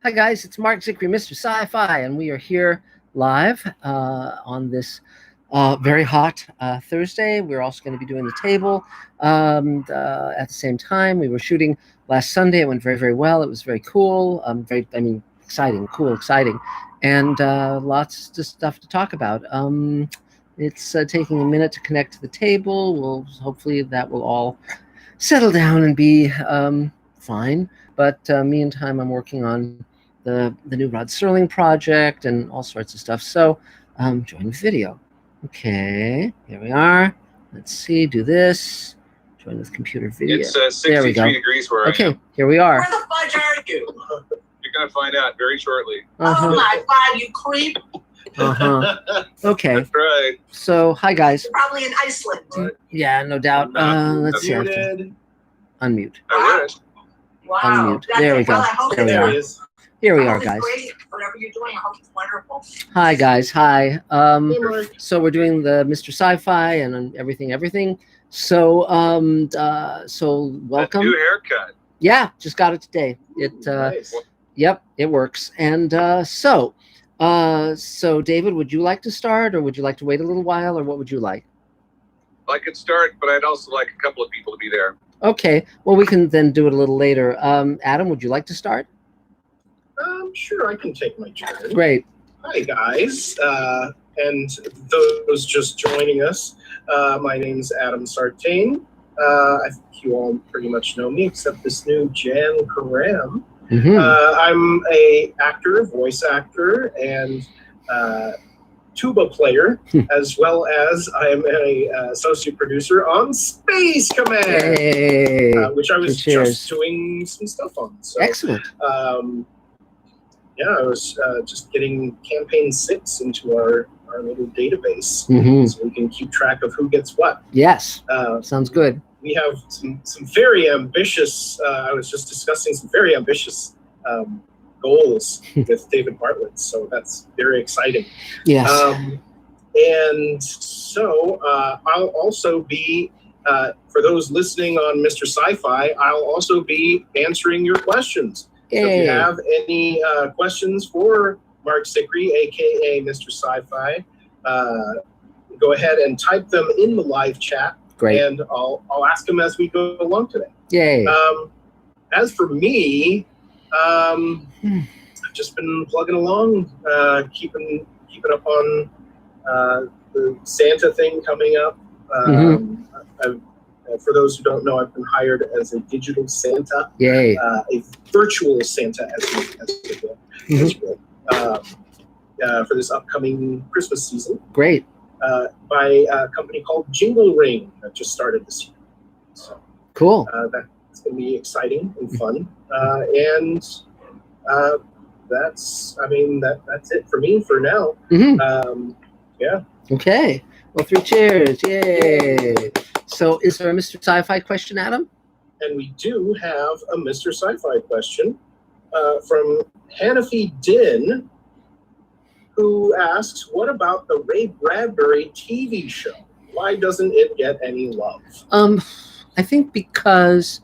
Hi guys, it's Mark Zicree, Mr. Sci-Fi, and we are here live on this very hot Thursday. We're also going to be doing the table at the same time. We were shooting last Sunday. It went very, very well. It was very cool. Exciting, cool, exciting, and lots of stuff to talk about. It's taking a minute to connect to the table. Hopefully that will all settle down and be fine. But meantime, I'm working on the new Rod Serling project and all sorts of stuff. So join the video. Okay, here we are. Let's see, do this. Join with computer video. It's 63 degrees where I am. Okay, here we are. Where the fudge are you? You're going to find out very shortly. Oh my God, you creep. Okay. That's right. So, hi guys. You're probably in Iceland. Right. Yeah, no doubt. Let's see. Unmute. I wish. Wow. Unmute. There we go. Well, I hope There we it's are. great. Here we I are, hope it's guys. great. Whatever you're doing, I hope it's wonderful. Hi guys. Hi. So we're doing the Mr. Sci-Fi and everything. So so welcome. That new haircut. Yeah, just got it today. Nice. Yep, it works. And so David, would you like to start, or would you like to wait a little while, or what would you like? I could start, but I'd also like a couple of people to be there. Okay, well, we can then do it a little later. Adam, would you like to start? Sure, I can take my turn. Great. Hi, guys, and those just joining us. My name's Adam Sartain. I think you all pretty much know me, except this new Jan Karam. I'm a actor, voice actor, and tuba player, as well as I am a associate producer on Space Command, Hey. which I was Cheers. just doing some stuff on. So, Excellent. yeah, I was just getting campaign 6 into our little database, so we can keep track of who gets what. Yes. Sounds good. We have some very ambitious, I was just discussing some very ambitious goals with David Bartlett, so that's very exciting. Yes. And so I'll also be, for those listening on Mr. Sci-Fi, I'll also be answering your questions. So if you have any questions for Mark Zicree, aka Mr. Sci-Fi, go ahead and type them in the live chat. Great. And I'll ask them as we go along today. Yay. As for me, I've just been plugging along, keeping up on the Santa thing coming up. For those who don't know, I've been hired as a digital Santa. Yay. A virtual Santa, as you will, for this upcoming Christmas season. Great. By a company called Jingle Ring that just started this year. So Cool. that's going to be exciting and fun. That's it for me for now. Yeah. Okay. Well, 3 cheers. Yay. So is there a Mr. Sci-Fi question, Adam? And we do have a Mr. Sci-Fi question from Hanafi Din, who asks, what about the Ray Bradbury TV show? Why doesn't it get any love? I think because,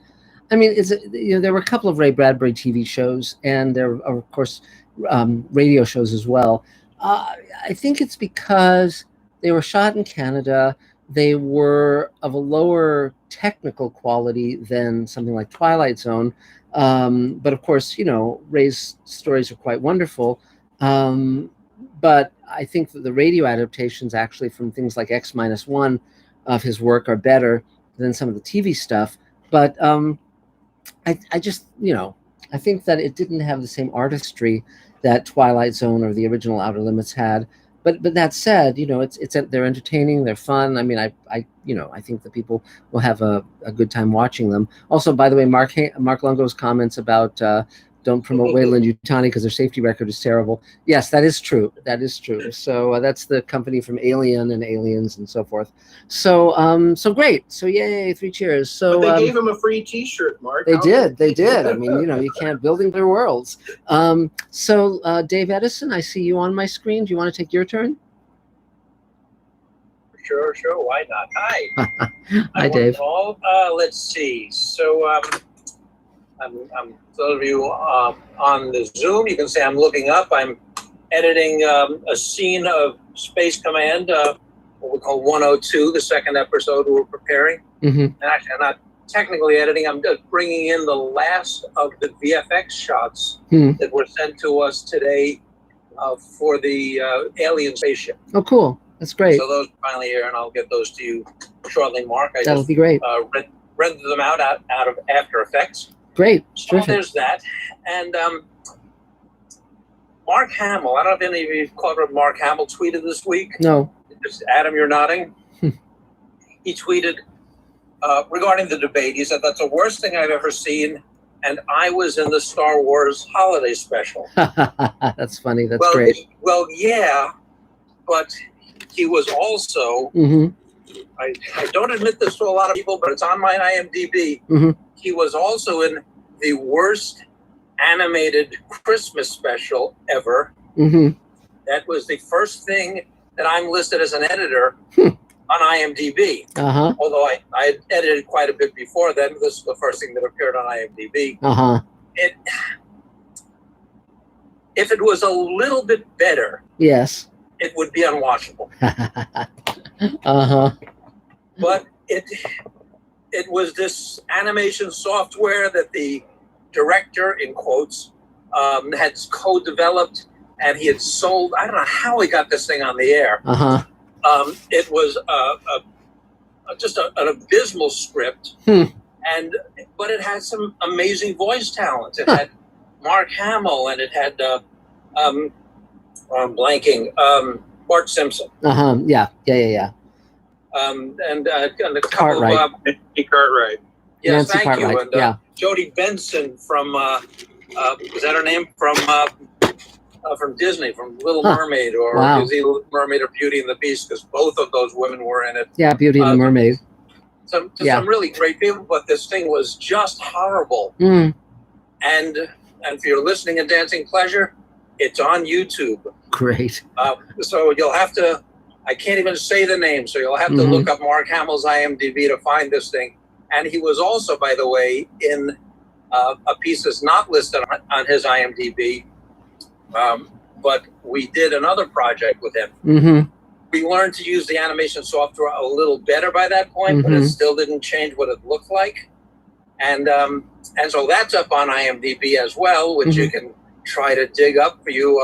there were a couple of Ray Bradbury TV shows, and there are, of course, radio shows as well. I think it's because they were shot in Canada. They were of a lower technical quality than something like Twilight Zone. But of course, Ray's stories are quite wonderful. But I think that the radio adaptations actually from things like X-1 of his work are better than some of the TV stuff. But I just, I think that it didn't have the same artistry that Twilight Zone or the original Outer Limits had. But that said, they're entertaining, they're fun. I think that people will have a good time watching them. Also, by the way, Mark Lungo's comments about don't promote Wayland Yutani because their safety record is terrible. Yes, that is true. That is true. So that's the company from Alien and Aliens and so forth. So so great. So yay, 3 cheers. So but they gave him a free T-shirt, Mark. They did. You can't building their worlds. So Dave Edison, I see you on my screen. Do you want to take your turn? Sure. Why not? Hi. Hi, Dave. Let's see. So those of you on the Zoom, you can say I'm looking up. I'm editing a scene of Space Command, what we call 102, the second episode we're preparing. Mm-hmm. And actually, I'm not technically editing. I'm just bringing in the last of the VFX shots that were sent to us today for the alien spaceship. Oh, cool. That's great. So those are finally here, and I'll get those to you shortly, Mark. That'll be great. Render them out of After Effects. Great. So there's that. And Mark Hamill, I don't know if any of you caught what Mark Hamill tweeted this week. No. Just Adam, you're nodding. He tweeted regarding the debate. He said, "That's the worst thing I've ever seen, and I was in the Star Wars holiday special." That's funny. That's great. Well, yeah, but he was also, I don't admit this to a lot of people, but it's on my IMDb. He was also in the worst animated Christmas special ever. That was the first thing that I'm listed as an editor on IMDb. Although I had edited quite a bit before then. This is the first thing that appeared on IMDb. If it was a little bit better, yes, it would be unwatchable. But it was this animation software that the director, in quotes, had co-developed, and he had sold. I don't know how he got this thing on the air. It was just an abysmal script, but it had some amazing voice talent. It had Mark Hamill, and it had I'm blanking, Bart Simpson. Yeah. And a couple Cartwright. of Nancy Cartwright. yes, Nancy thank Cartwright. you. And Jodie Benson from is that her name from Disney, from Little Mermaid, or Wow. is he Little Mermaid or Beauty and the Beast? Because both of those women were in it. Yeah, Beauty and the Mermaid. Some really great people, but this thing was just horrible. And if you're listening in Dancing Pleasure, it's on YouTube. Great. So you'll have to, I can't even say the name, so you'll have to look up Mark Hamill's IMDb to find this thing. And he was also, by the way, in a piece that's not listed on his IMDb, but we did another project with him. We learned to use the animation software a little better by that point, but it still didn't change what it looked like. And so that's up on IMDb as well, which you can try to dig up for you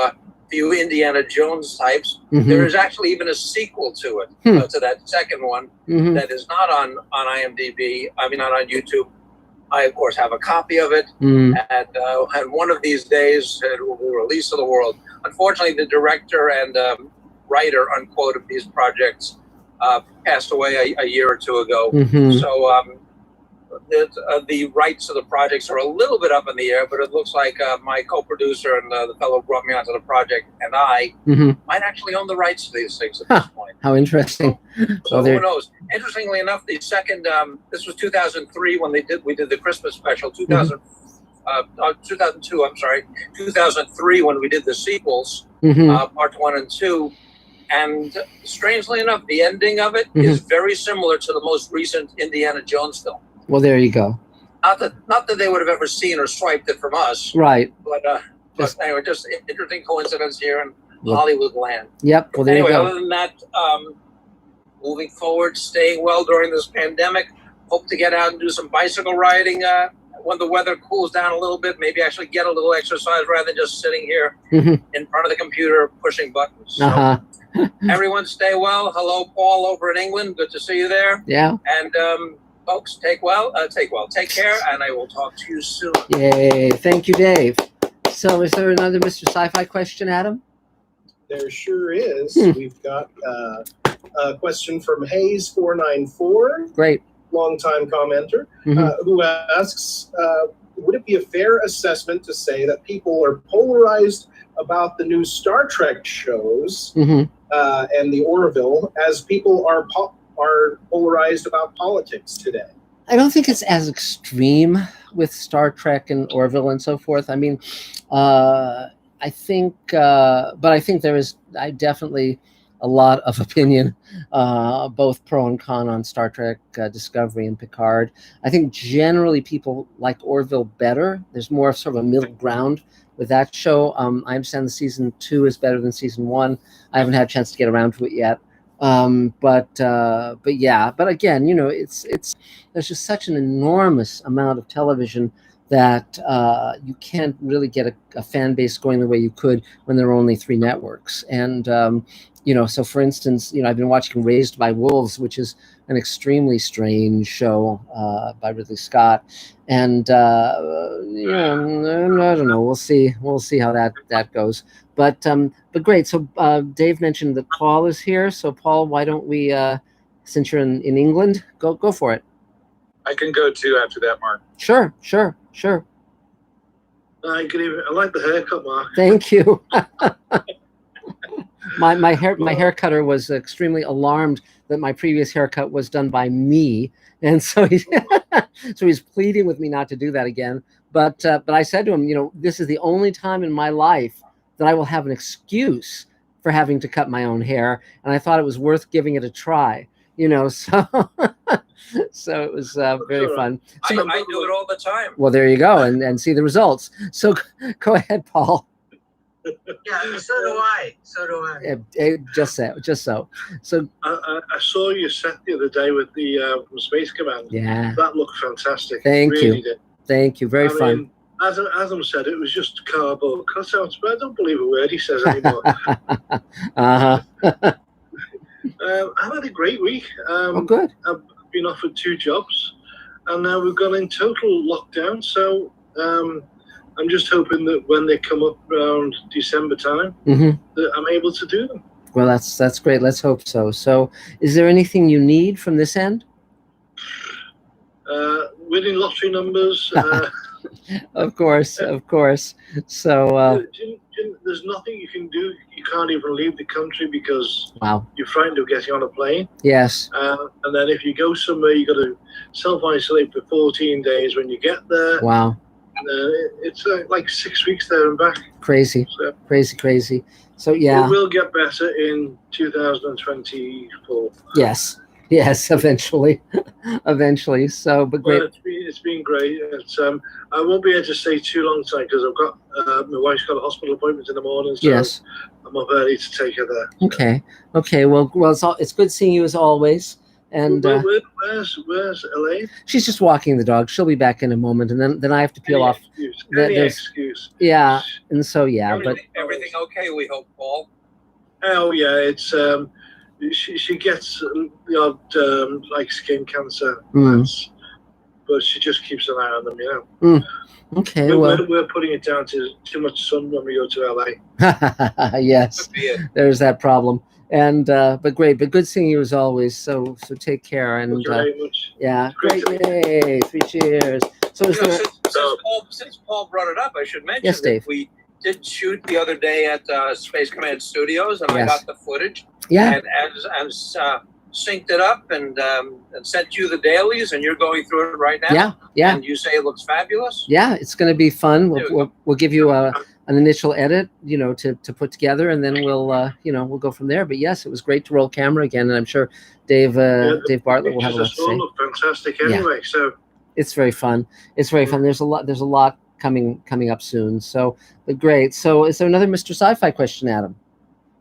Indiana Jones types. There is actually even a sequel to it, to that second one, that is not on IMDb. I mean, not on YouTube. I, of course, have a copy of it, and one of these days it will be released to the world. Unfortunately, the director and writer, unquote, of these projects passed away a year or two ago. So the rights to the projects are a little bit up in the air, but it looks like my co-producer and the fellow who brought me onto the project and I might actually own the rights to these things at this point. How interesting. So who knows? Interestingly enough, the second, this was 2003 when we did the Christmas special, 2002, I'm sorry, 2003 when we did the sequels, part 1 and 2. And strangely enough, the ending of it is very similar to the most recent Indiana Jones film. Well, there you go. Not that they would have ever seen or swiped it from us. Right. But anyway, just interesting coincidence here in Hollywood land. Yep. Well, there anyway, you go. Other than that, moving forward, staying well during this pandemic. Hope to get out and do some bicycle riding when the weather cools down a little bit. Maybe actually get a little exercise rather than just sitting here in front of the computer pushing buttons. So, everyone stay well. Hello, Paul over in England. Good to see you there. Yeah. And folks, take care, and I will talk to you soon. Yay. Thank you, Dave. So is there another Mr. Sci-Fi question, Adam? There sure is. We've got a question from Hayes494. Great. Longtime commenter, who asks, would it be a fair assessment to say that people are polarized about the new Star Trek shows and the Orville as people are polarized about politics today? I don't think it's as extreme with Star Trek and Orville and so forth. I mean, I think there is. I definitely a lot of opinion, both pro and con on Star Trek Discovery and Picard. I think generally people like Orville better. There's more of sort of a middle ground with that show. I understand the season 2 is better than season 1. I haven't had a chance to get around to it yet. But yeah, but again, it's there's just such an enormous amount of television that you can't really get a fan base going the way you could when there are only 3 networks. And so for instance, I've been watching Raised by Wolves, which is an extremely strange show by Ridley Scott, and I don't know. We'll see how that goes. But great. So Dave mentioned that Paul is here. So Paul, why don't we, since you're in England, go for it. I can go too after that, Mark. Sure. Good evening. I like the haircut, Mark. Thank you. my hair cutter was extremely alarmed that my previous haircut was done by me, and so he's pleading with me not to do that again. But I said to him, this is the only time in my life that I will have an excuse for having to cut my own hair, and I thought it was worth giving it a try. So it was very fun. I do it all the time. Well, there you go, and see the results. So go ahead, Paul. Yeah, so do I. Just so. So I saw you set the other day with the from Space Command. Yeah, that looked fantastic. Thank really you. Did. Thank you. Very fun. Mean, as Adam said, it was just cardboard cutouts, but I don't believe a word he says anymore. Uh-huh. I've had a great week. Oh, good. I've been offered 2 jobs, and now we've gone in total lockdown. So I'm just hoping that when they come up around December time, that I'm able to do them. Well, that's great. Let's hope so. So, is there anything you need from this end? Winning lottery numbers. Of course. So there's nothing you can do. You can't even leave the country because wow, you're frightened of getting on a plane. Yes. And then if you go somewhere, you got to self-isolate for 14 days when you get there. Wow. It's like 6 weeks there and back. Crazy. So, crazy. So yeah. It will get better in 2024. Yes, eventually. So, but great. Well, it's been great. I won't be able to stay too long tonight because I've got my wife's got a hospital appointment in the morning. So yes. I'm up early to take her there. Okay. Well, it's good seeing you as always. And where's Elaine? She's just walking the dog. She'll be back in a moment, and then I have to peel off. Any excuse. Yeah, and so yeah, everything okay? We hope, Paul. Oh yeah, it's she gets the odd like skin cancer, but she just keeps an eye on them, Okay, we're putting it down to too much sun when we go to LA. Yes, there's that problem. And but great, but good seeing you as always. So take care. And thank you very much. Yeah, great. Yay! 3 cheers. So Since Paul brought it up, I should mention yes, Dave. that we did shoot the other day at Space Command Studios, and yes. I got the footage. Yeah. And synced it up and sent you the dailies, and you're going through it right now. Yeah. And you say it looks fabulous. Yeah, it's going to be fun. We'll give you an initial edit, to put together, and then we'll go from there. But yes, it was great to roll camera again, and I'm sure Dave Bartlett will have a lot to say. Look fantastic anyway. So it's very fun. There's a lot coming up soon. So, but great. So, is there another Mr. Sci-Fi question, Adam?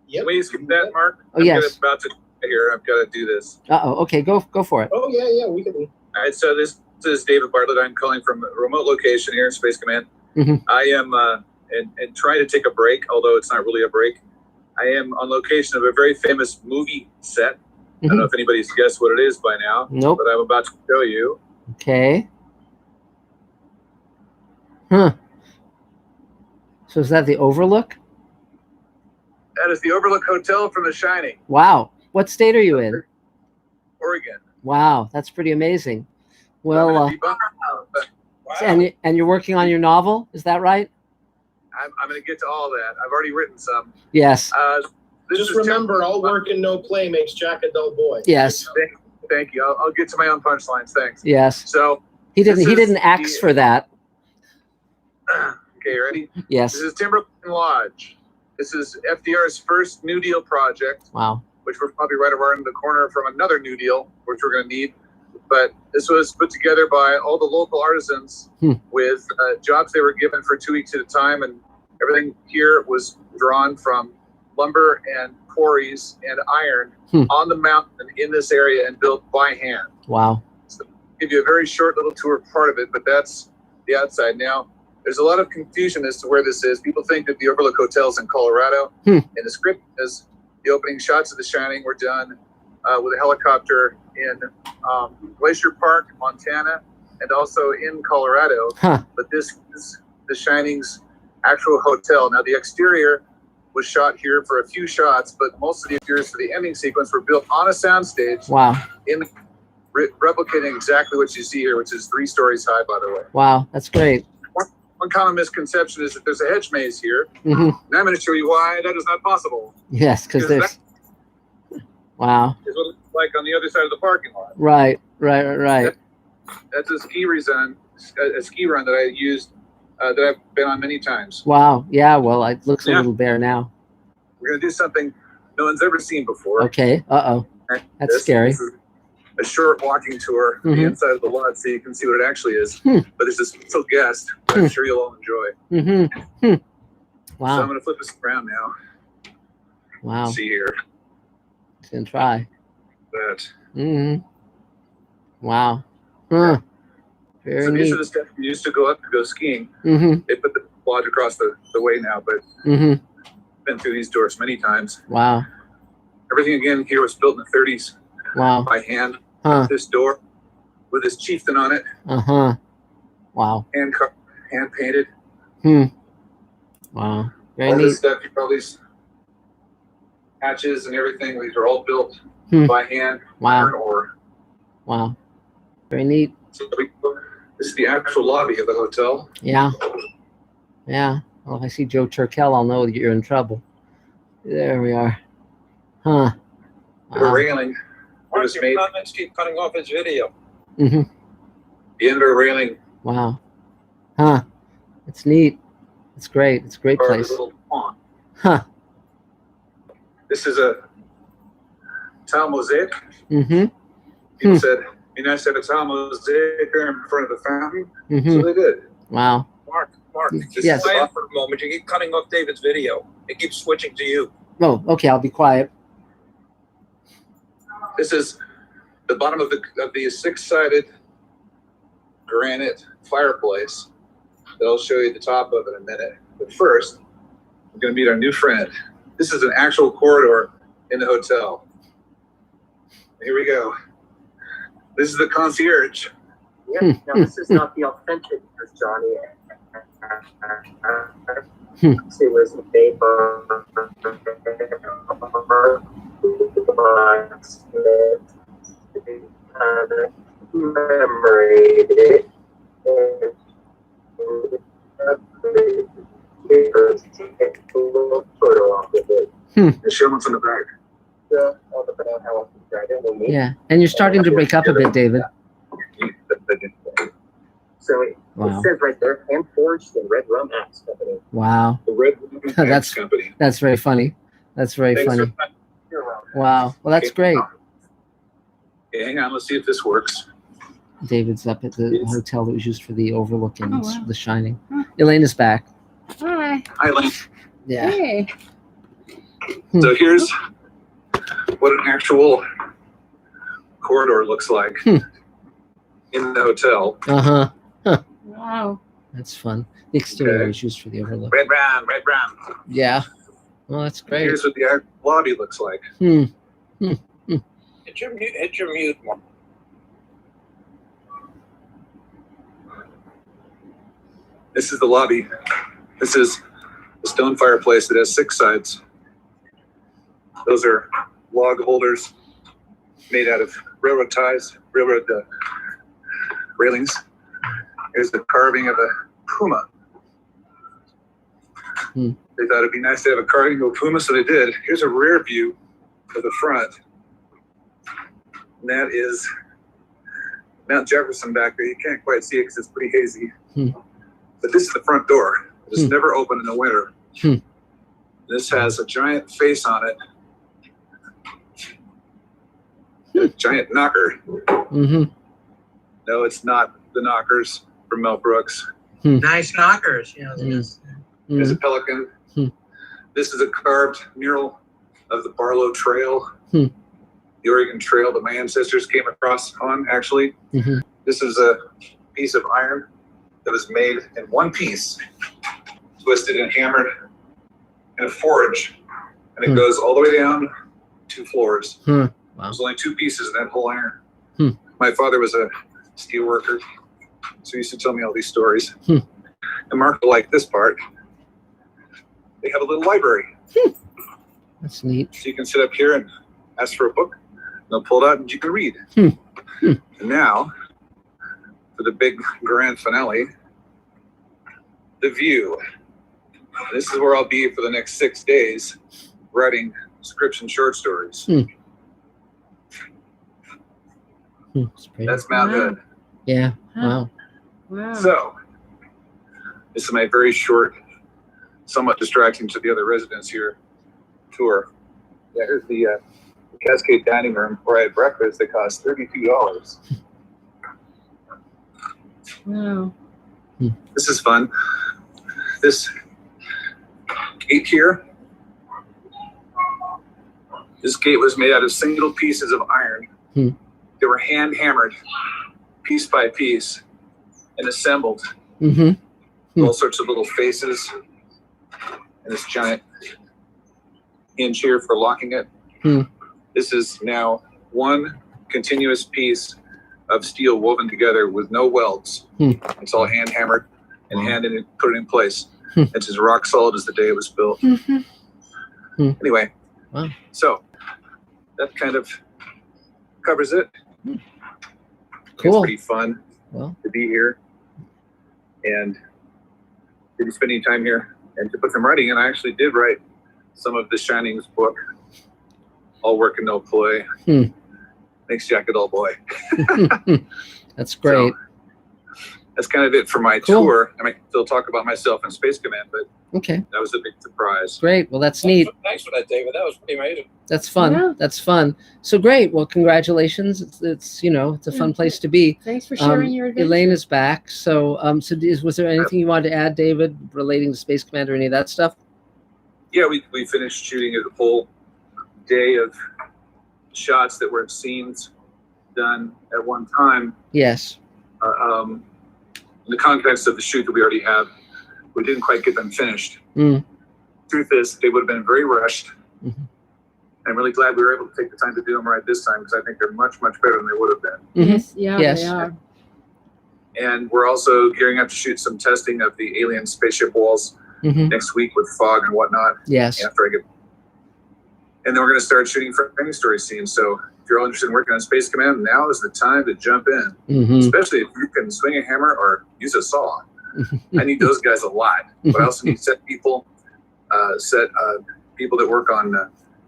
Yep. Please skip that, Mark. Oh, yes. About to here. I've got to do this. Okay. Go for it. Oh yeah, we can. All right. So this is David Bartlett. I'm calling from a remote location here in Space Command. I am and trying to take a break, although it's not really a break. I am on location of a very famous movie set. I don't know if anybody's guessed what it is by now. Nope. But I'm about to show you. Okay. Huh. So is that the Overlook? That is the Overlook Hotel from The Shining. Wow. What state are you in? Oregon. Wow, that's pretty amazing. Well, wow. and you're working on your novel, is that right? I'm going to get to all that. I've already written some. Yes. Just remember, all work and no play makes Jack a dull boy. Yes. Thank you. I'll get to my own punchlines. Thanks. Yes. So he didn't axe for that. Okay, ready? Yes. This is Timberland Lodge. This is FDR's first New Deal project. Wow. which we're probably right around the corner from another new deal, which we're going to need. But this was put together by all the local artisans with jobs they were given for 2 weeks at a time, and everything here was drawn from lumber and quarries and iron on the mountain in this area and built by hand. Wow. So I'll give you a very short little tour of part of it, but that's the outside. Now, there's a lot of confusion as to where this is. People think that the Overlook Hotel's in Colorado. And the script is the opening shots of The Shining were done with a helicopter in Glacier Park, Montana, and also in Colorado. But this is The Shining's actual hotel. Now, the exterior was shot here for a few shots, but most of the exteriors for the ending sequence were built on a soundstage. Wow. Replicating exactly what you see here, which is 3 stories high, by the way. Wow, that's great. One common misconception is that there's a hedge maze here, and I'm going to show you why that is not possible. Yes, because there's... Wow. Is what it looks like on the other side of the parking lot. Right. That's a ski run that I used, that I've been on many times. Wow. Yeah, well, it looks a little bare now. We're going to do something no one's ever seen before. Okay. Uh-oh. That's scary. This is a short walking tour the inside of the lodge so you can see what it actually is. But there's this special guest that I'm sure you'll all enjoy. Wow. So I'm going to flip this around now. Wow. Let's see here. Can try. That. Wow. Very Very so these neat. are the steps we used to go up to go skiing. They put the lodge across the way now, but been through these doors many times. Wow. Everything again here was built in the 30s Wow. by hand. This door with this chieftain on it. Wow. Hand painted. Wow. Very All neat. this stuff, all these hatches and everything, these are all built by hand. Wow. Or Wow. Very neat. so this is the actual lobby of the hotel. Yeah. Yeah. Well, if I see Joe Turkel, I'll know that you're in trouble. There we are. The railing was Your made. comments keep cutting off his video. The indoor railing. Wow. It's neat. It's great. It's a great Or place. a little pond. This is a tile mosaic. People said, be nice to have a tile mosaic there in front of the fountain. So they did. Wow. Mark, just Yes. quiet for a moment. You keep cutting off David's video. It keeps switching to you. Oh, okay. I'll be quiet. This is the bottom of the 6-sided granite fireplace that I'll show you the top of in a minute. But first, we're going to meet our new friend. This is an actual corridor in the hotel. Here we go. This is the concierge. Yeah, now this is not the authentic Johnny. It was the paper. Commemorated The Sherman's in the back. Yeah. And you're starting to break up a bit, David. So it says right there, hand forged in Red Rum Axe Company. Wow. The Red That's Company. That's very funny. That's very Thanks funny. You're welcome. Wow. Well, that's great. Okay, hang on. Let's see if this works. David's up at the hotel that was used for the Overlook and Oh, wow. The Shining. Elena's back. Hi. Hi, Lane. Yeah. Hey. So here's what an actual corridor looks like in the hotel. Wow. That's fun. The exterior Okay. was used for the Overlook. Red brown. Yeah. Well, that's great. Here's what the actual lobby looks like. Hit your mute, Mark. This is the lobby. This is a stone fireplace that has 6 sides. Those are log holders made out of railroad ties, railroad railings. Here's the carving of a puma. They thought it'd be nice to have a carving of a puma, so they did. Here's a rear view of the front. And that is Mount Jefferson back there. You can't quite see it because it's pretty hazy. But this is the front door. It's never open in the winter. This has a giant face on it a giant knocker. Mm-hmm. No, it's not the knockers from Mel Brooks. Nice knockers. You know, Mm. There's a pelican. Hmm. This is a carved mural of the Barlow Trail, Hmm. the Oregon Trail that my ancestors came across on, actually. Mm-hmm. This is a piece of iron that was made in one piece, twisted and hammered in a forge, and it goes all the way down 2 floors. Wow. There's only 2 pieces in that whole iron. Hmm. My father was a steel worker, so he used to tell me all these stories. Hmm. And Mark will like this part. They have a little library. That's neat. So you can sit up here and ask for a book, and they'll pull it out and you can read. Hmm. And now, for the big grand finale, the view. This is where I'll be for the next 6 days, writing scripts and short stories. That's great. That's Mount Wow. Hood. Yeah. Huh. Wow. Wow. So, this is my very short, somewhat distracting to the other residents here tour. Yeah, here's the Cascade Dining Room where I had breakfast that cost $32. Wow. This is fun. This gate here, this gate was made out of single pieces of iron. Hmm. They were hand hammered, piece by piece, and assembled. Mm-hmm. All sorts of little faces, and this giant hinge here for locking it. Hmm. This is now one continuous piece of steel woven together with no welds. Hmm. It's all hand hammered and put it in place. Hmm. It's as rock solid as the day it was built. Mm-hmm. Hmm. Anyway, Wow. so that kind of covers it. It's Cool. pretty fun Well, to be here and to be spending time here and to put some writing in. I actually did write some of the Shining's book, All Work and No Play. Hmm. Makes Jack a dull boy. that's great. So, that's kind of it for my Cool. tour. I mean, still talk about myself in Space Command, but Okay. that was a big surprise. Great. Well, that's neat. Thanks for that, David. That was pretty amazing. That's fun. Yeah. That's fun. So great. Well, congratulations. It's it's a fun place to be. Thanks for sharing your adventure. Elaine is back. So was there anything you wanted to add, David, relating to Space Command or any of that stuff? Yeah, we finished shooting a whole day of shots that were scenes done at one time. Yes. In the context of the shoot that we already have, we didn't quite get them finished. Mm. Truth is, they would have been very rushed. Mhm. I'm really glad we were able to take the time to do them right this time because I think they're much, much better than they would have been. Mhm. Yes. Yeah. Yes. They are. And we're also gearing up to shoot some testing of the alien spaceship walls Mhm. next week with fog and whatnot. Yes. After I get, and then we're going to start shooting framing story scenes. So if you're all interested in working on Space Command, now is the time to jump in. Mhm. Especially if you can swing a hammer or use a saw. I need those guys a lot. But I also need set people that work on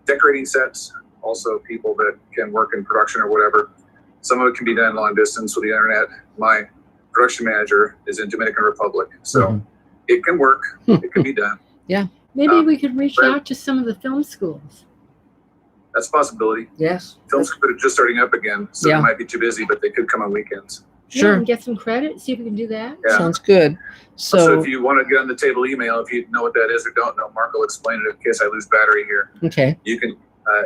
decorating sets, also people that can work in production or whatever. Some of it can be done long distance with the internet. My production manager is in Dominican Republic, so Mhm. it can work. It can be done. Maybe we could reach right. out to some of the film schools. That's a possibility. Yes. Film school are just starting up again, so Yeah. they might be too busy, but they could come on weekends. Yeah, Sure. and get some credit. See if we can do that. Yeah. Sounds good. So So if you want to get on the table email, if you know what that is or don't know, Mark will explain it in case I lose battery here. okay. You can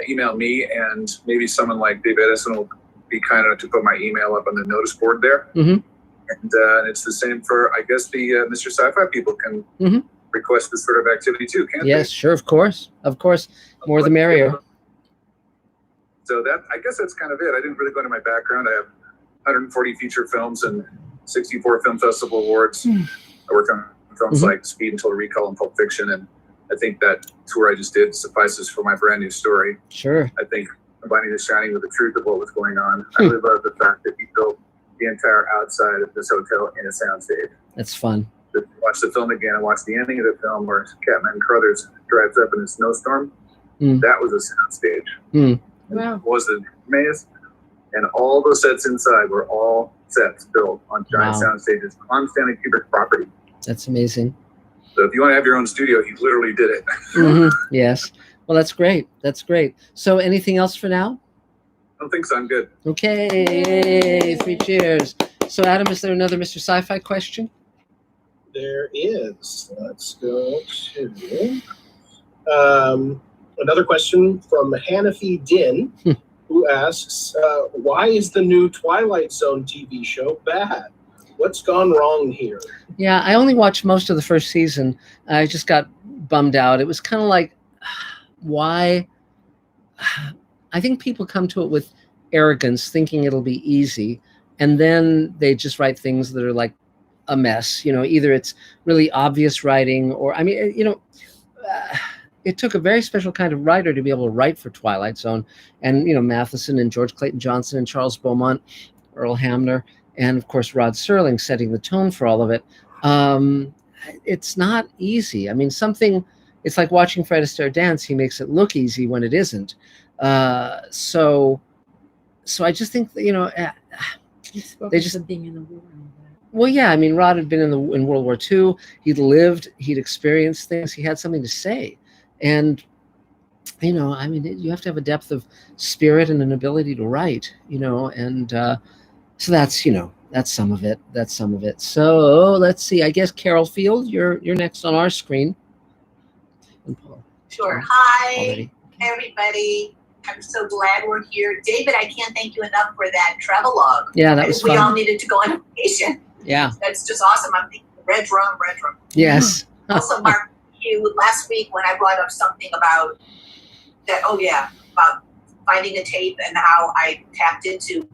email me, and maybe someone like Dave Edison will be kind enough to put my email up on the notice board there. Mhm. And it's the same for, I guess, the Mr. Sci-Fi people can Mhm. request this sort of activity too, can't Yes. Sure. Of course. More the they? merrier. So I guess that's kind of it. I didn't really go into my background. I have 140 feature films and 64 Film Festival Awards. Hmm. I worked on films Mhm. like Speed and Total Recall and Pulp Fiction, and I think that tour I just did suffices for my brand new story. Sure. I think combining the shining with the truth of what was going on. I really love the fact that he built the entire outside of this hotel in a soundstage. That's fun. To watch the film again and watch the ending of the film where Catman Crothers drives up in a snowstorm, Mm. that was a soundstage. Mm. Wow. It was the maze, and all those sets inside were all sets built on giant Wow. soundstages on Stanley Kubrick property. That's amazing. So if you want to have your own studio, he literally did it. Mhm. Yes. Well, that's great. That's great. So anything else for now? don't think so. I'm good. Okay, 3 cheers. So, Adam, is there another Mr. Sci-Fi question? There is. Let's go to another question from Hanafi Din, who asks, why is the new Twilight Zone TV show bad? What's gone wrong here? Yeah, I only watched most of the first season. I just got bummed out. It was kind of like, why? I think people come to it with arrogance, thinking it'll be easy, and then they just write things that are like a mess. Either it's really obvious writing, or it took a very special kind of writer to be able to write for Twilight Zone, and Matheson and George Clayton Johnson and Charles Beaumont, Earl Hamner, and of course Rod Serling setting the tone for all of it. It's not easy. I mean, it's like watching Fred Astaire dance. He makes it look easy when it isn't. So I just think that, they just being in the war. well, yeah. I mean, Rod had been in World War II. He'd experienced things. He had something to say, and I mean, you have to have a depth of spirit and an ability to write. And so that's some of it. That's some of it. So let's see. I guess Carol Field, you're next on our screen. Sure. Hi, Already. everybody. I'm so glad we're here. David, I can't thank you enough for that travelogue. Yeah, that was We fun. all needed to go on vacation. Yeah. That's just awesome. I'm thinking red rum. Yes. Also, Mark, you last week when I brought up something about that, about finding a tape and how I tapped into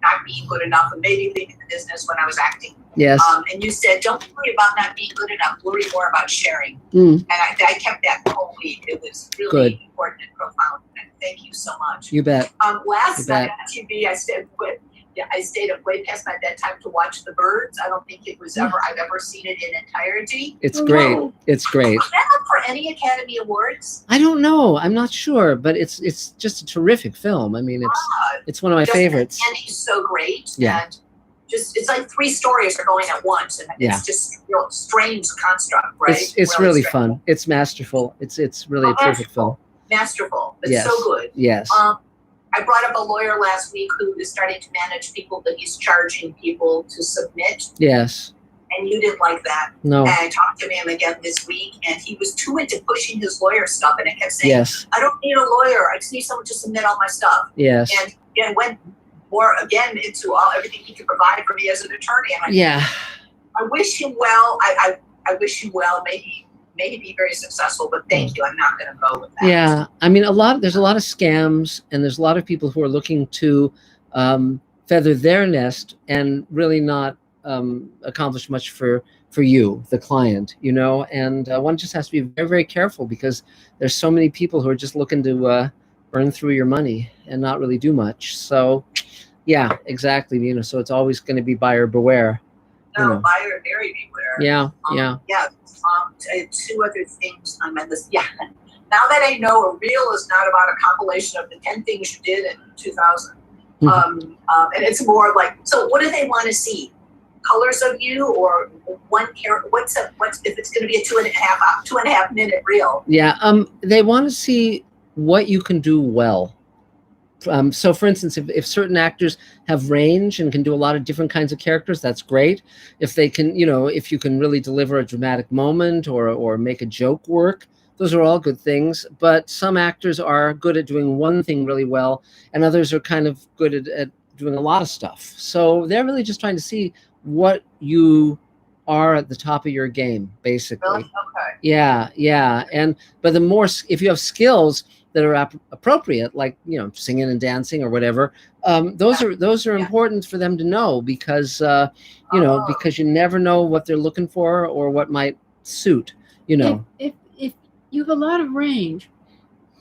not being good enough and maybe leaving the business when I was acting. Yes. And you said, don't worry about not being good enough, worry more about sharing. Mm. And I kept that the whole week. It was really important and profound. And thank you so much. You bet. Last night on TV, I stayed up way past my bedtime to watch The Birds. I don't think it was I've ever seen it in entirety. It's great. It's great. Was that up for any Academy Awards? I don't know. I'm not sure, but it's just a terrific film. I mean, it's one of my favorites. And he's so great. Yeah. And just it's like 3 stories are going at once, and it's just real strange construct, right? It's really fun. It's masterful. It's really a terrific film. Masterful. It's so good. Yes. I brought up a lawyer last week who is starting to manage people that he's charging people to submit. Yes. And you didn't like that. No. And I talked to him again this week, and he was too into pushing his lawyer stuff, and I kept saying, Yes. I don't need a lawyer. I just need someone to submit all my stuff. Yes. And went more again into everything he could provide for me as an attorney. And I wish him well. I wish him well. Maybe be very successful, but thank you. I'm not going to go with that. Yeah. I mean, there's a lot of scams, and there's a lot of people who are looking to feather their nest and really not accomplish much for you, the client, and one just has to be very, very careful, because there's so many people who are just looking to burn through your money and not really do much. So yeah, exactly. So it's always going to be buyer beware. Buyer very beware. Yeah. Yeah. 2 other things on my list. Yeah. Now that I know a reel is not about a compilation of the 10 things you did in 2000, and it's more like, so what do they want to see? Colors of you, or one character? What's if it's going to be a 2.5 minute reel? Yeah. They want to see what you can do well. So for instance, if certain actors have range and can do a lot of different kinds of characters, that's great. If they can, if you can really deliver a dramatic moment or make a joke work, those are all good things. But some actors are good at doing one thing really well, and others are kind of good at doing a lot of stuff. So they're really just trying to see what you are at the top of your game, basically. Really? Okay. Yeah. But the more, if you have skills that are appropriate, like singing and dancing or whatever, those are important for them to know, because because you never know what they're looking for or what might suit. If you have a lot of range,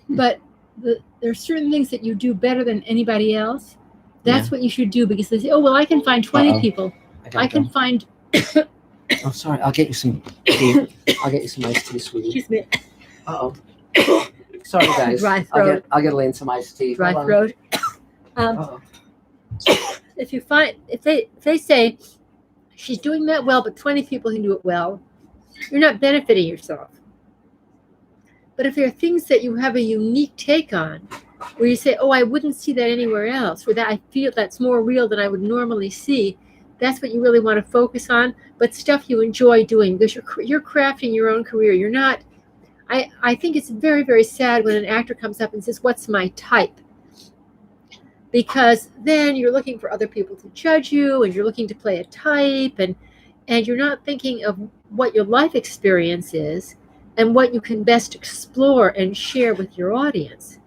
but there are certain things that you do better than anybody else, that's what you should do, because they say, oh well, I can find 20 people. I can find. Oh, sorry. I'll get you some tea. I'll get you some iced tea, sweetie. Excuse me. Uh-oh. Sorry, guys. Dry throat. I'll get Elaine some iced tea. Dry throat. If they say she's doing that well, but 20 people can do it well, you're not benefiting yourself. But if there are things that you have a unique take on, where you say, oh, I wouldn't see that anywhere else, or that I feel that's more real than I would normally see. That's what you really want to focus on, but stuff you enjoy doing, because you're crafting your own career. You're not, I think it's very, very sad when an actor comes up and says, what's my type? Because then you're looking for other people to judge you, and you're looking to play a type, and you're not thinking of what your life experience is and what you can best explore and share with your audience.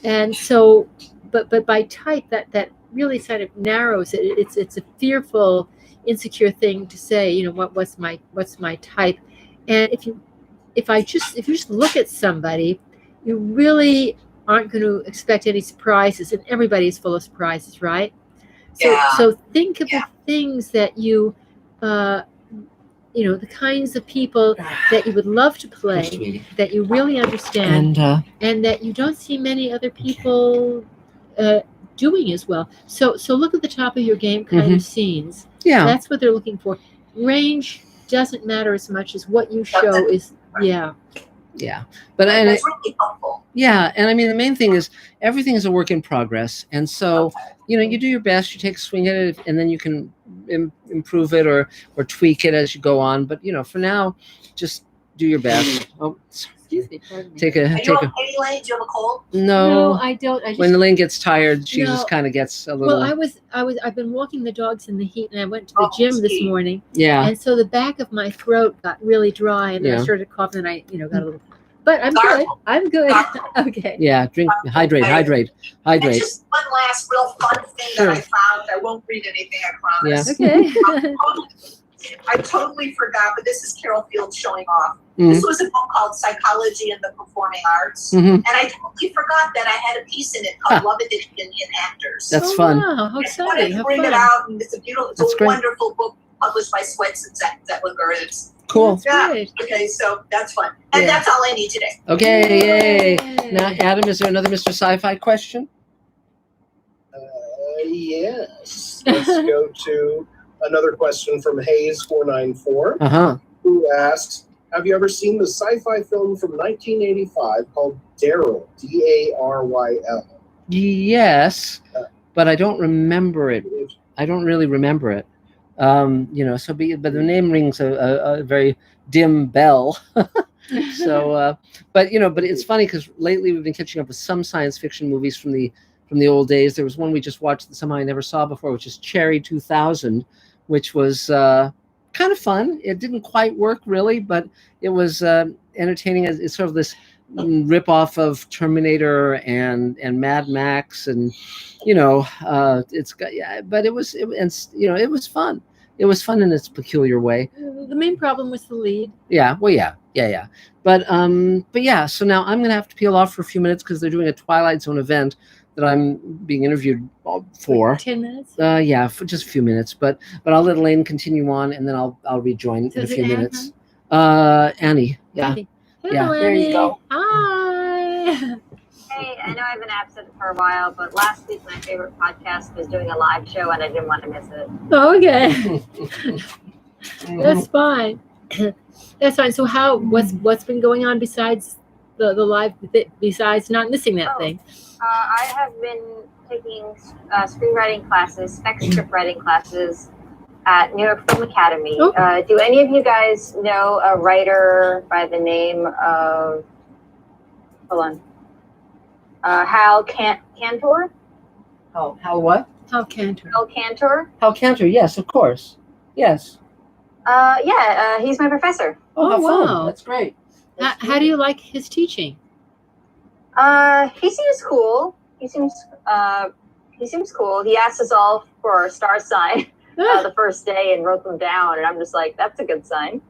And so, but by type, that really kind of narrows it. It's a fearful, insecure thing to say, you know, what's my type. And if you just look at somebody, you really aren't going to expect any surprises, and everybody's full of surprises, right? So think of the things that you the kinds of people that you would love to play, that you really understand, and that you don't see many other people doing as well. So look at the top of your game kind of scenes. Yeah. That's what they're looking for. Range doesn't matter as much as what you show is, yeah. Yeah. But that's really helpful. Yeah, and I mean the main thing is everything is a work in progress, and so you do your best, you take a swing at it, and then you can improve it or tweak it as you go on. But for now, just do your best. Oh, sorry. Excuse me, pardon me. Are you okay, Elaine? Do you have a cold? No, I don't. When Elaine gets tired, she just kind of gets a little. Well, I've been walking the dogs in the heat, and I went to the gym this morning. Yeah. And so the back of my throat got really dry, and then I started coughing, and I got a little. But I'm good. I'm good. Okay. Yeah, hydrate. And just one last real fun thing that I found. I won't read anything, I promise. Yeah. Okay. I totally forgot, but this is Carol Field showing off. This was a book called Psychology in the Performing Arts. And I totally forgot that I had a piece in it called Love Addiction in Actors. That's fun. Wow, how exciting. I wanted to bring it out, and it's a wonderful book published by Sweats and Zetlinger. It's cool. Yeah. Okay, so that's fun. And that's all I need today. Okay, yay. Now, Adam, is there another Mr. Sci-Fi question? Yes. Let's go to another question from Hayes494, who asks, have you ever seen the sci-fi film from 1985 called Daryl, Daryl? Yes, but I don't remember it. I don't really remember it. But the name rings a very dim bell. So, but it's funny because lately we've been catching up with some science fiction movies from the old days. There was one we just watched that somehow I never saw before, which is Cherry 2000, which was kind of fun. It didn't quite work really, but it was entertaining. It's sort of this rip-off of Terminator and Mad Max, and it's got but it was fun. It was fun in its peculiar way. The main problem was the lead. Yeah. Well, yeah. But yeah. So now I'm gonna have to peel off for a few minutes because they're doing a Twilight Zone event that I'm being interviewed for. 10 minutes. Yeah, for just a few minutes. But I'll let Elaine continue on, and then I'll rejoin in a few minutes. Annie. Yeah. Annie. Hello, Yeah. Annie. There you go. Hi. Hey, I know I've been absent for a while, but last week my favorite podcast was doing a live show, and I didn't want to miss it. Oh, okay. That's fine. That's fine. So what's been going on besides the live, besides not missing that thing? I have been taking screenwriting classes, spec script writing classes at New York Film Academy. Oh. Do any of you guys know a writer by the name of, Hal Cantor? Hal what? Hal Cantor. Hal Cantor? Hal Cantor, yes, of course. Yes. He's my professor. Oh, how fun. Wow. That's great. How do you like his teaching? He seems cool. He seems cool. He asked us all for our star sign the first day and wrote them down, and I'm just like, that's a good sign.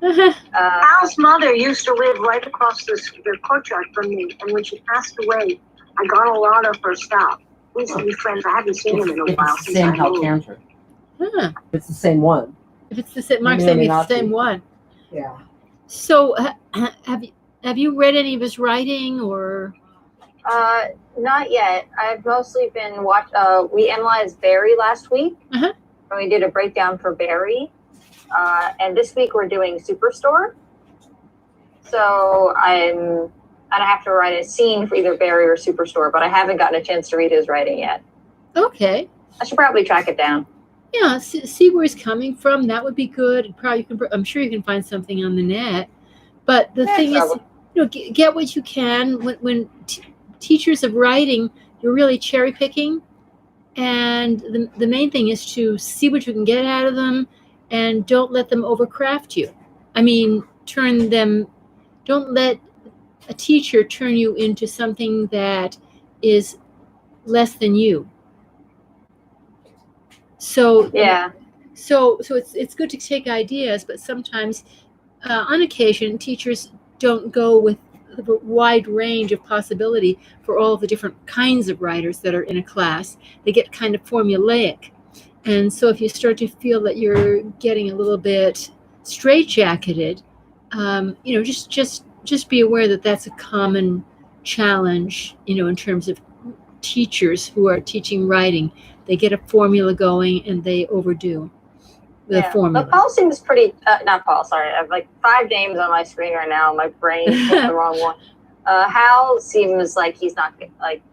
Al's mother used to live right across the courtyard from me, and when she passed away, I got a lot of her stuff. We used to be friends. I haven't seen him in a while. It's the same Hal Cantor. It's the same one. If it's the same, Mark's saying it's the same one. Yeah. So, have you read any of his writing or? Not yet. I've mostly been we analyzed Barry last week, and we did a breakdown for Barry. And this week we're doing Superstore. So I'm and I have to write a scene for either Barry or Superstore, but I haven't gotten a chance to read his writing yet. Okay. I should probably track it down. Yeah, see where he's coming from. That would be good. I'm sure you can find something on the net. But the thing is, get what you can. When teachers of writing, you're really cherry picking, and the main thing is to see what you can get out of them, and don't let them overcraft you. I mean, don't let a teacher turn you into something that is less than you. So yeah. So it's good to take ideas, but sometimes, on occasion, teachers don't go with the wide range of possibility for all the different kinds of writers that are in a class. They get kind of formulaic, and so if you start to feel that you're getting a little bit straitjacketed, just be aware that that's a common challenge, in terms of teachers who are teaching writing. They get a formula going and they overdo the formula. But Paul seems pretty, not Paul, sorry. I have like 5 names on my screen right now. My brain hit the wrong one. Hal seems like he's not,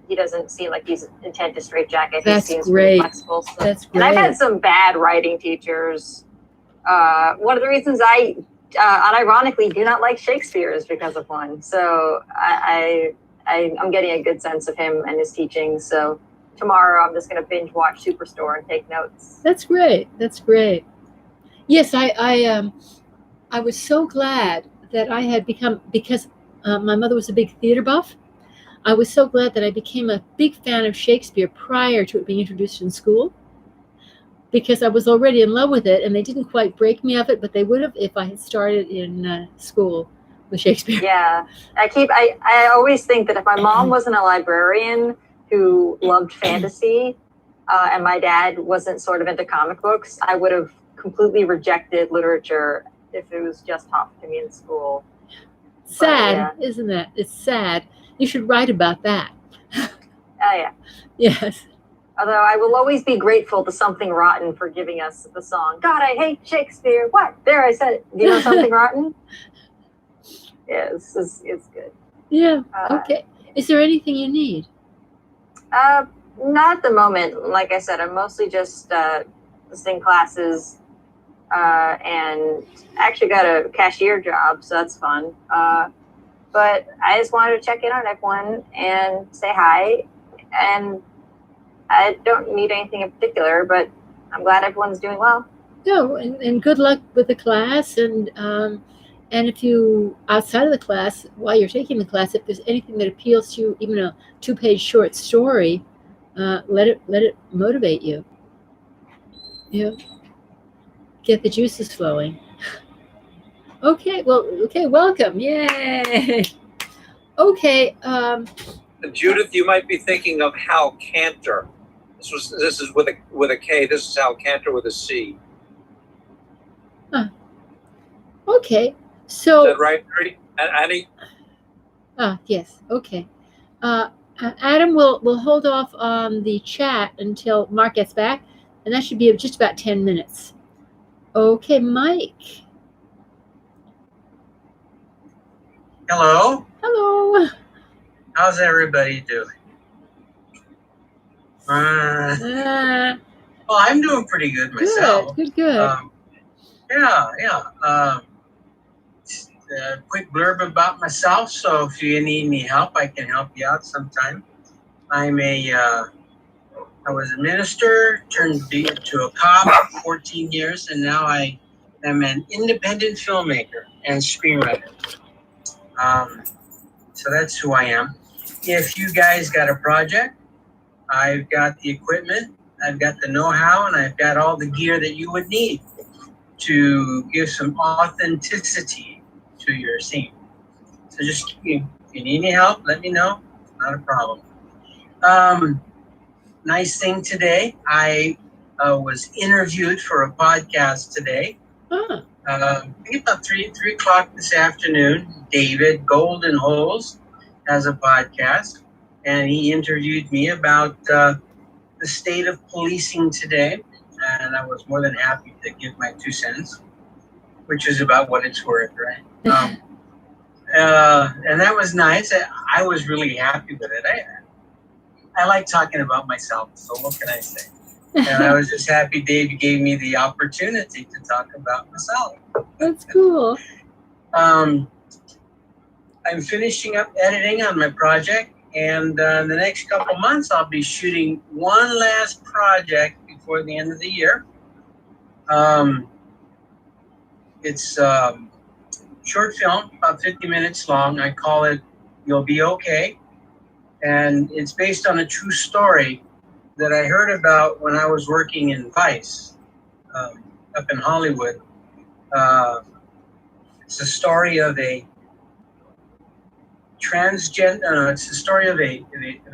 he doesn't seem like he's intent to straitjacket. That's he seems great. pretty flexible. So. That's great. And I've had some bad writing teachers. One of the reasons I unironically do not like Shakespeare is because of one. So I'm getting a good sense of him and his teaching. So tomorrow I'm just going to binge watch Superstore and take notes. That's great. That's great. Yes, I was so glad that I had become, because my mother was a big theater buff. I was so glad that I became a big fan of Shakespeare prior to it being introduced in school, because I was already in love with it, and they didn't quite break me of it, but they would have if I had started in school with Shakespeare. Yeah, I always think that if my mom wasn't a librarian who loved fantasy, and my dad wasn't sort of into comic books, I would have completely rejected literature if it was just taught to me in school. Sad, isn't it? It's sad. You should write about that. Oh, yeah. Yes. Although I will always be grateful to Something Rotten for giving us the song, God, I hate Shakespeare. What? There, I said it. Do you know Something Rotten? Yeah, it's good. Yeah, okay. Is there anything you need? Not at the moment. Like I said, I'm mostly just listening classes, and actually got a cashier job, so that's fun. But I just wanted to check in on everyone and say hi. And I don't need anything in particular, but I'm glad everyone's doing well. No, and good luck with the class. And if you, outside of the class, while you're taking the class, if there's anything that appeals to you, even a 2-page short story, let it motivate you. Get the juices flowing. Okay, welcome. Yay. Okay. Judith, you might be thinking of Hal Cantor. This is with a K. This is Hal Cantor with a C. Huh. Okay. So. Is that right, Annie? Yes. Okay. Adam will hold off on the chat until Mark gets back, and that should be just about 10 minutes. Okay, Mike. Hello. Hello. How's everybody doing? Well, I'm doing pretty good myself. Good. Quick blurb about myself. So if you need any help, I can help you out sometime. I was a minister, turned to a cop for 14 years, and now I am an independent filmmaker and screenwriter. So that's who I am. If you guys got a project, I've got the equipment, I've got the know-how, and I've got all the gear that you would need to give some authenticity to your scene. So just, if you need any help, let me know. Not a problem. Nice thing today, I was interviewed for a podcast today. About 3 o'clock this afternoon. David Golden Holes has a podcast, and he interviewed me about the state of policing today, and I was more than happy to give my 2 cents, which is about what it's worth, right? And that was nice. I was really happy with it. I like talking about myself, so what can I say? And I was just happy Dave gave me the opportunity to talk about myself. That's cool. I'm finishing up editing on my project, and in the next couple months, I'll be shooting one last project before the end of the year. It's short film, about 50 minutes long. I call it You'll Be Okay. And it's based on a true story that I heard about when I was working in Vice up in Hollywood. It's a story of a transgender, it's the story of a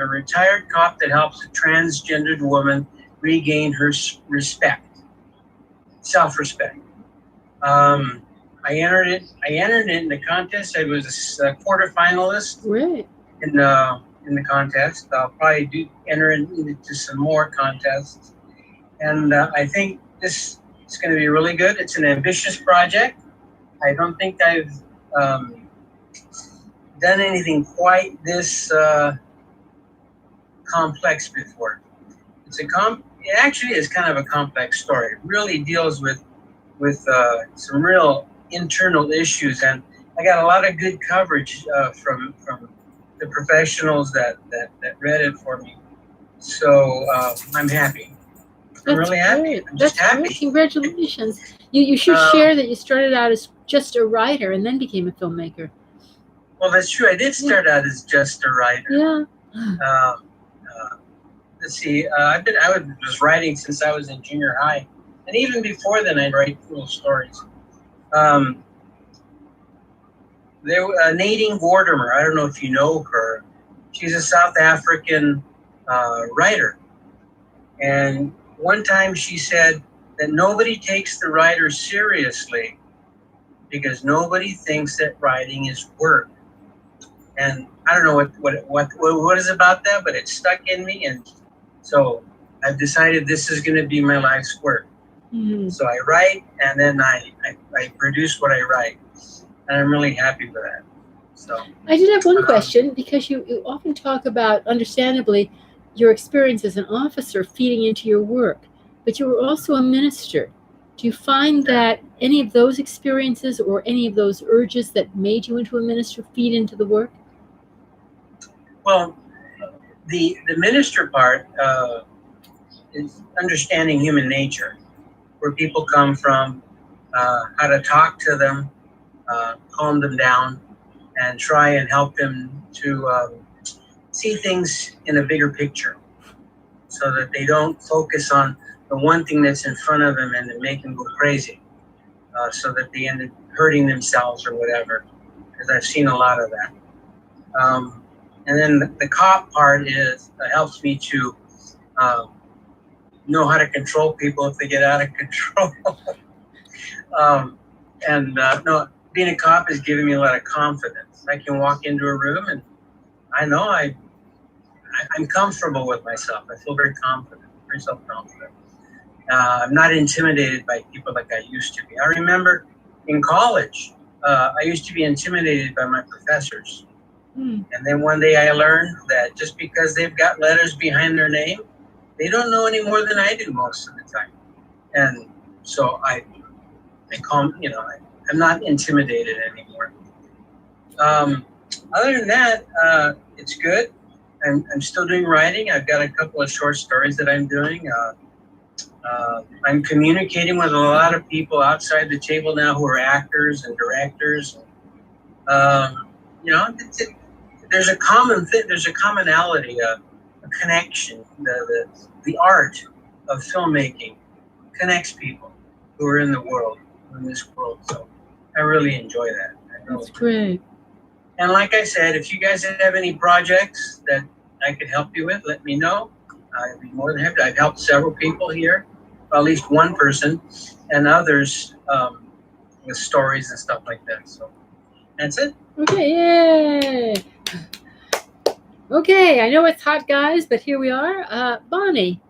retired cop that helps a transgendered woman regain her respect, self-respect. I entered it in the contest. I was a quarterfinalist in the contest. I'll probably enter into some more contests. And I think this is going to be really good. It's an ambitious project. I don't think I've done anything quite this complex before. It actually is kind of a complex story. It really deals with some real internal issues, and I got a lot of good coverage from the professionals that read it for me. So I'm happy. I'm really happy. I'm just happy. Great. Congratulations. You should share that you started out as just a writer and then became a filmmaker. Well, that's true. I did start out as just a writer. Yeah. Let's see. I was writing since I was in junior high, and even before then, I'd write cool stories. Nadine Gordimer. I don't know if you know her. She's a South African writer, and one time she said that nobody takes the writer seriously because nobody thinks that writing is work. And I don't know what is about that, but it stuck in me, and so I've decided this is going to be my life's work. Mm-hmm. So I write, and then I produce what I write, and I'm really happy with that. So I did have one question, because you often talk about, understandably, your experience as an officer feeding into your work, but you were also a minister. Do you find that any of those experiences or any of those urges that made you into a minister feed into the work? Well, the minister part is understanding human nature, where people come from, how to talk to them, calm them down, and try and help them to see things in a bigger picture, so that they don't focus on the one thing that's in front of them and make them go crazy, so that they end up hurting themselves or whatever, because I've seen a lot of that. And then the cop part helps me to know how to control people if they get out of control. No, being a cop is giving me a lot of confidence. I can walk into a room and I know I'm comfortable with myself. I feel very confident, very self-confident. I'm not intimidated by people like I used to be. I remember in college, I used to be intimidated by my professors. And then one day I learned that just because they've got letters behind their name, they don't know any more than I do most of the time. And so I'm not intimidated anymore. Other than that, it's good. I'm still doing writing. I've got a couple of short stories that I'm doing. I'm communicating with a lot of people outside the table now who are actors and directors. There's a common thing. There's a commonality, a connection. The art of filmmaking connects people who are in the world, in this world. So I really enjoy that. That's great. And like I said, if you guys have any projects that I could help you with, let me know. I'd be more than happy. I've helped several people here, at least one person, and others with stories and stuff like that. So that's it. Okay, yay! Okay, I know it's hot, guys, but here we are. Bonnie.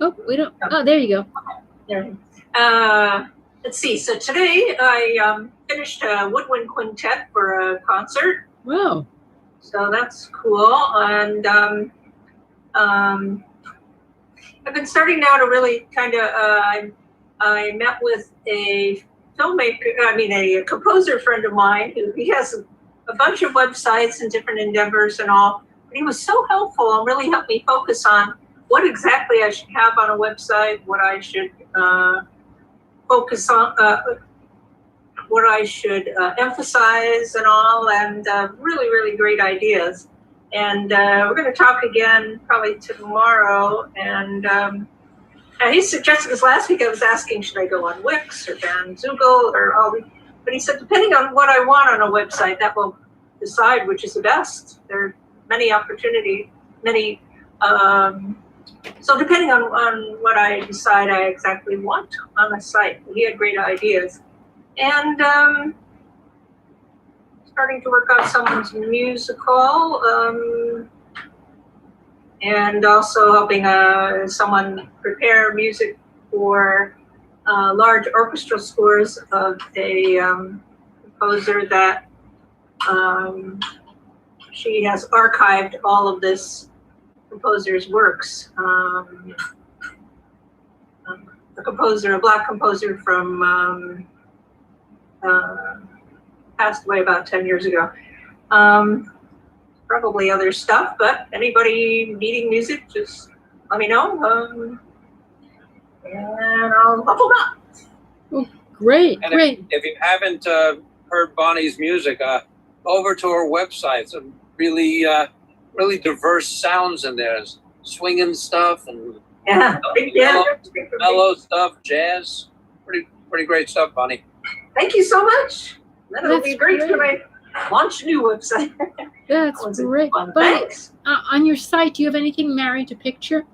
Oh, we don't. Oh, there you go. There. Let's see. So today I finished a woodwind quintet for a concert. Wow. So that's cool. And I've been starting now to really kind of. I met with a a composer friend of mine who he has a bunch of websites and different endeavors and all. But he was so helpful and really helped me focus on what exactly I should have on a website, what I should focus on, what I should emphasize and all, and really, really great ideas. And we're going to talk again probably tomorrow. And he suggested, because last week I was asking, should I go on Wix or Bandzoogle or all these? But he said, depending on what I want on a website, that will decide which is the best. There are many opportunities, so depending on what I decide I exactly want on a site. He had great ideas. And starting to work on someone's musical, and also helping someone prepare music for large orchestral scores of a composer that she has archived all of this composer's works. A black composer from passed away about 10 years ago. Probably other stuff, but anybody needing music, just let me know. And I'll help them out. Oh, great, and great. If you haven't heard Bonnie's music, over to her website. Some really, really diverse sounds in there. Swinging stuff and mellow stuff, jazz. Pretty great stuff, Bonnie. Thank you so much. That'll be great when I launch a new website. That's great. But thanks. On your site, do you have anything married to picture?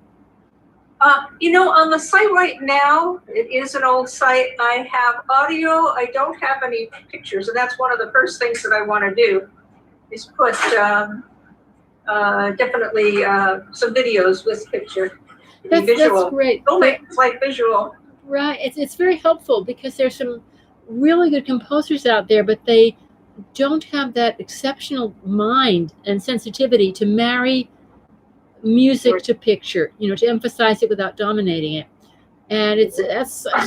On the site right now, it is an old site. I have audio. I don't have any pictures, and that's one of the first things that I want to do is put definitely some videos with picture. That's great. Don't make it like visual. Right. It's very helpful because there's some really good composers out there, but they don't have that exceptional mind and sensitivity to marry music to picture, to emphasize it without dominating it. And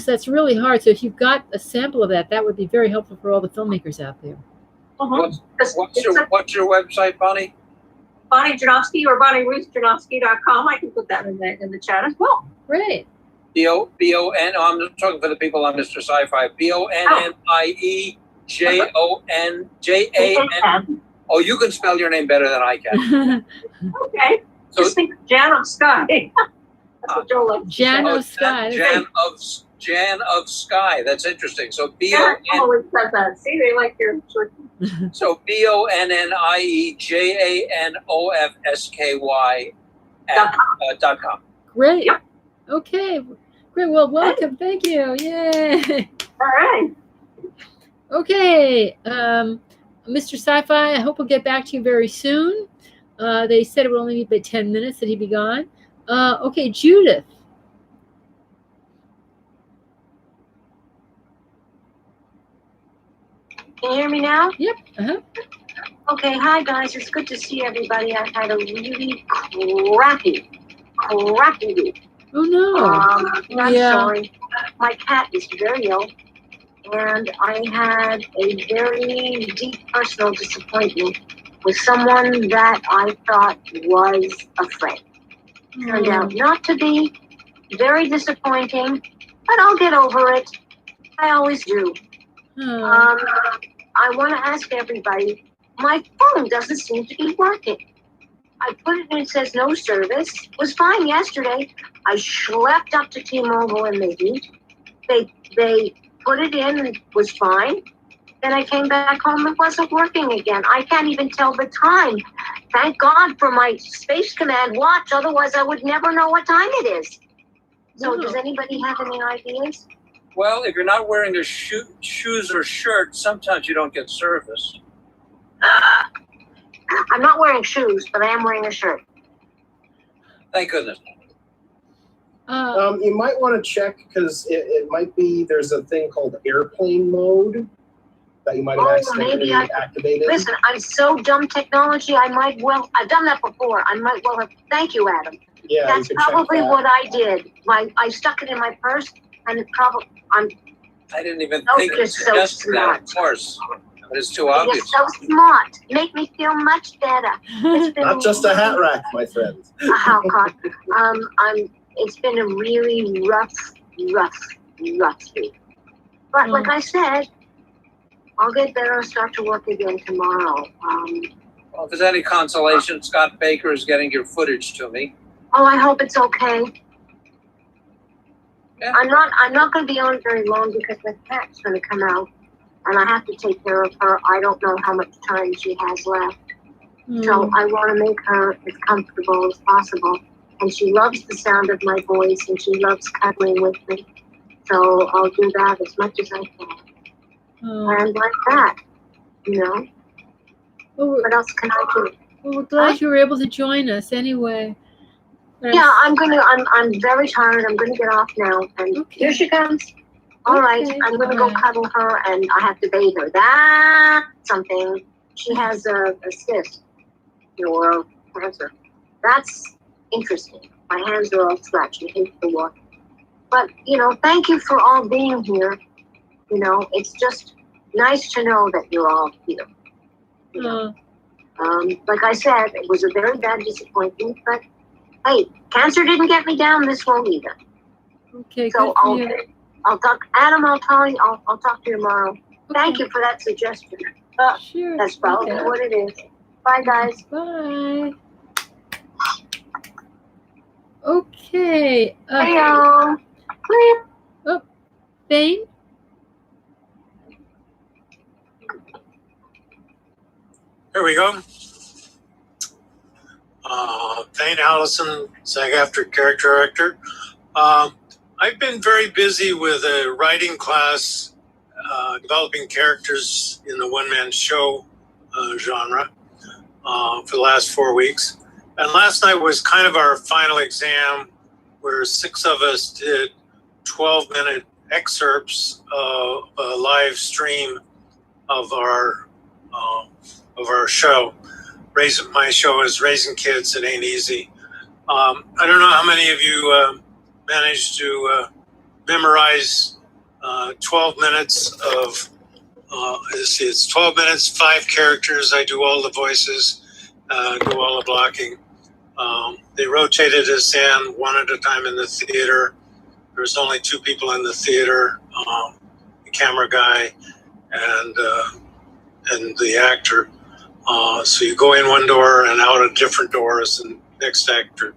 that's really hard. So if you've got a sample of that, that would be very helpful for all the filmmakers out there. What's your website, Bonnie? Bonnie Janowski or BonnieRuthJanowski.com. I can put that in the chat as well. Great. B-O-N. I'm talking for the people on Mr. Sci-Fi. BONNIEJANJAN. Oh, you can spell your name better than I can. Okay. So, just think of Jan of Sky. That's what Joel likes. Jan of Sky. Jan of Sky. That's interesting. So B-O-N. Always said that. See, they like your short. So BONNIEJANOFSKY .com. Great. Yep. Okay. Great. Well, welcome. Thank you. Yay. All right. Okay. Mr. Sci-Fi, I hope we'll get back to you very soon. They said it would only be about 10 minutes that he'd be gone. Okay, Judith. Can you hear me now? Yep. Okay, hi guys. It's good to see everybody. I had a really crappy week. Oh no. I'm sorry. My cat is very ill, and I had a very deep personal disappointment with someone that I thought was a friend. Turned out not to be. Very disappointing, but I'll get over it. I always do. I want to ask everybody, my phone doesn't seem to be working. I put it in, it says no service. It was fine yesterday. I schlepped up to T-Mobile and they didn't. They put it in and it was fine. Then I came back home, it wasn't working again. I can't even tell the time. Thank God for my Space Command watch, otherwise I would never know what time it is. So does anybody have any ideas? Well, if you're not wearing a shoes or shirt, sometimes you don't get service. I'm not wearing shoes, but I am wearing a shirt. Thank goodness. You might want to check because it might be there's a thing called airplane mode that you might have accidentally activated. Listen, I'm so dumb technology. I've done that before. I might well have. Thank you, Adam. Yeah, that's probably what I did. I stuck it in my purse, and it probably I didn't even think to suggest that. Of course, but it's too obvious. You're so smart. Make me feel much better. It's been Not just a hat rack, my friend. Oh God. It's been a really rough week. But like I said, I'll get better and start to work again tomorrow. Well, if there's any consolation, Scott Baker is getting your footage to me. Oh, I hope it's okay. Yeah. I'm not going to be on very long because the cat's going to come out, and I have to take care of her. I don't know how much time she has left, so I want to make her as comfortable as possible. And she loves the sound of my voice, and she loves cuddling with me. So I'll do that as much as I can. And like that, What else can I do? Well, we're glad you were able to join us anyway. Yeah, I'm very tired. I'm gonna get off now. And here she comes. All right, I'm gonna go cuddle her, and I have to bathe her. That's something. She has a cyst or cancer. That's interesting. My hands are all scratched. I hate the work. But, thank you for all being here. It's just nice to know that you're all here. Like I said, it was a very bad disappointment, but hey, cancer didn't get me down. This won't either. Okay, so I'll talk. Adam, I'll talk to you tomorrow. Okay. Thank you for that suggestion. Sure. That's probably what it is. Bye, guys. Bye. Okay. Hello. Oh, Thane? Here we go. Thane Allison, SAG-AFTRA character actor. I've been very busy with a writing class, developing characters in the one-man show genre for the last 4 weeks. And last night was kind of our final exam where 6 of us did 12-minute excerpts of a live stream of our show. My show is Raising Kids. It Ain't Easy. I don't know how many of you managed to memorize 12 minutes of, it's 12 minutes, 5 characters. I do all the voices, do all the blocking. They rotated us in one at a time in the theater. There's only 2 people in the theater, the camera guy and the actor. So you go in one door and out a different door as the next actor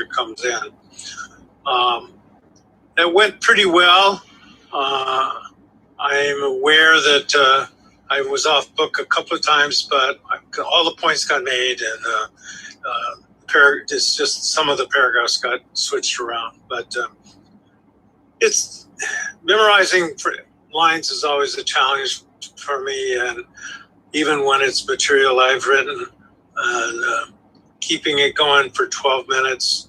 comes in. That went pretty well. I'm aware that I was off book a couple of times, but all the points got made, and it's just some of the paragraphs got switched around. But it's memorizing lines is always a challenge for me, and even when it's material I've written, and keeping it going for 12 minutes.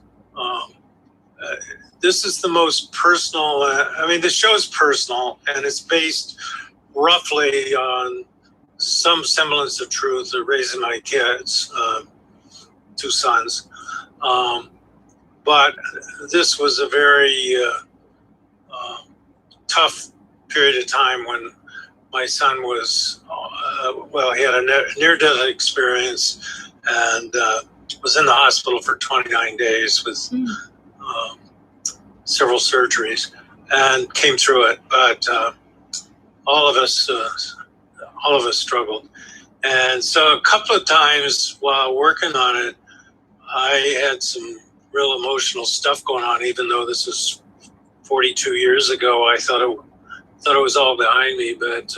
This is the most personal, the show's personal, and it's based roughly on some semblance of truth of raising my kids, 2 sons. But this was a very tough period of time when my son was, he had a near-death experience and was in the hospital for 29 days with several surgeries and came through it. But all of us struggled. And so a couple of times while working on it, I had some real emotional stuff going on, even though this is 42 years ago. I thought it was all behind me, but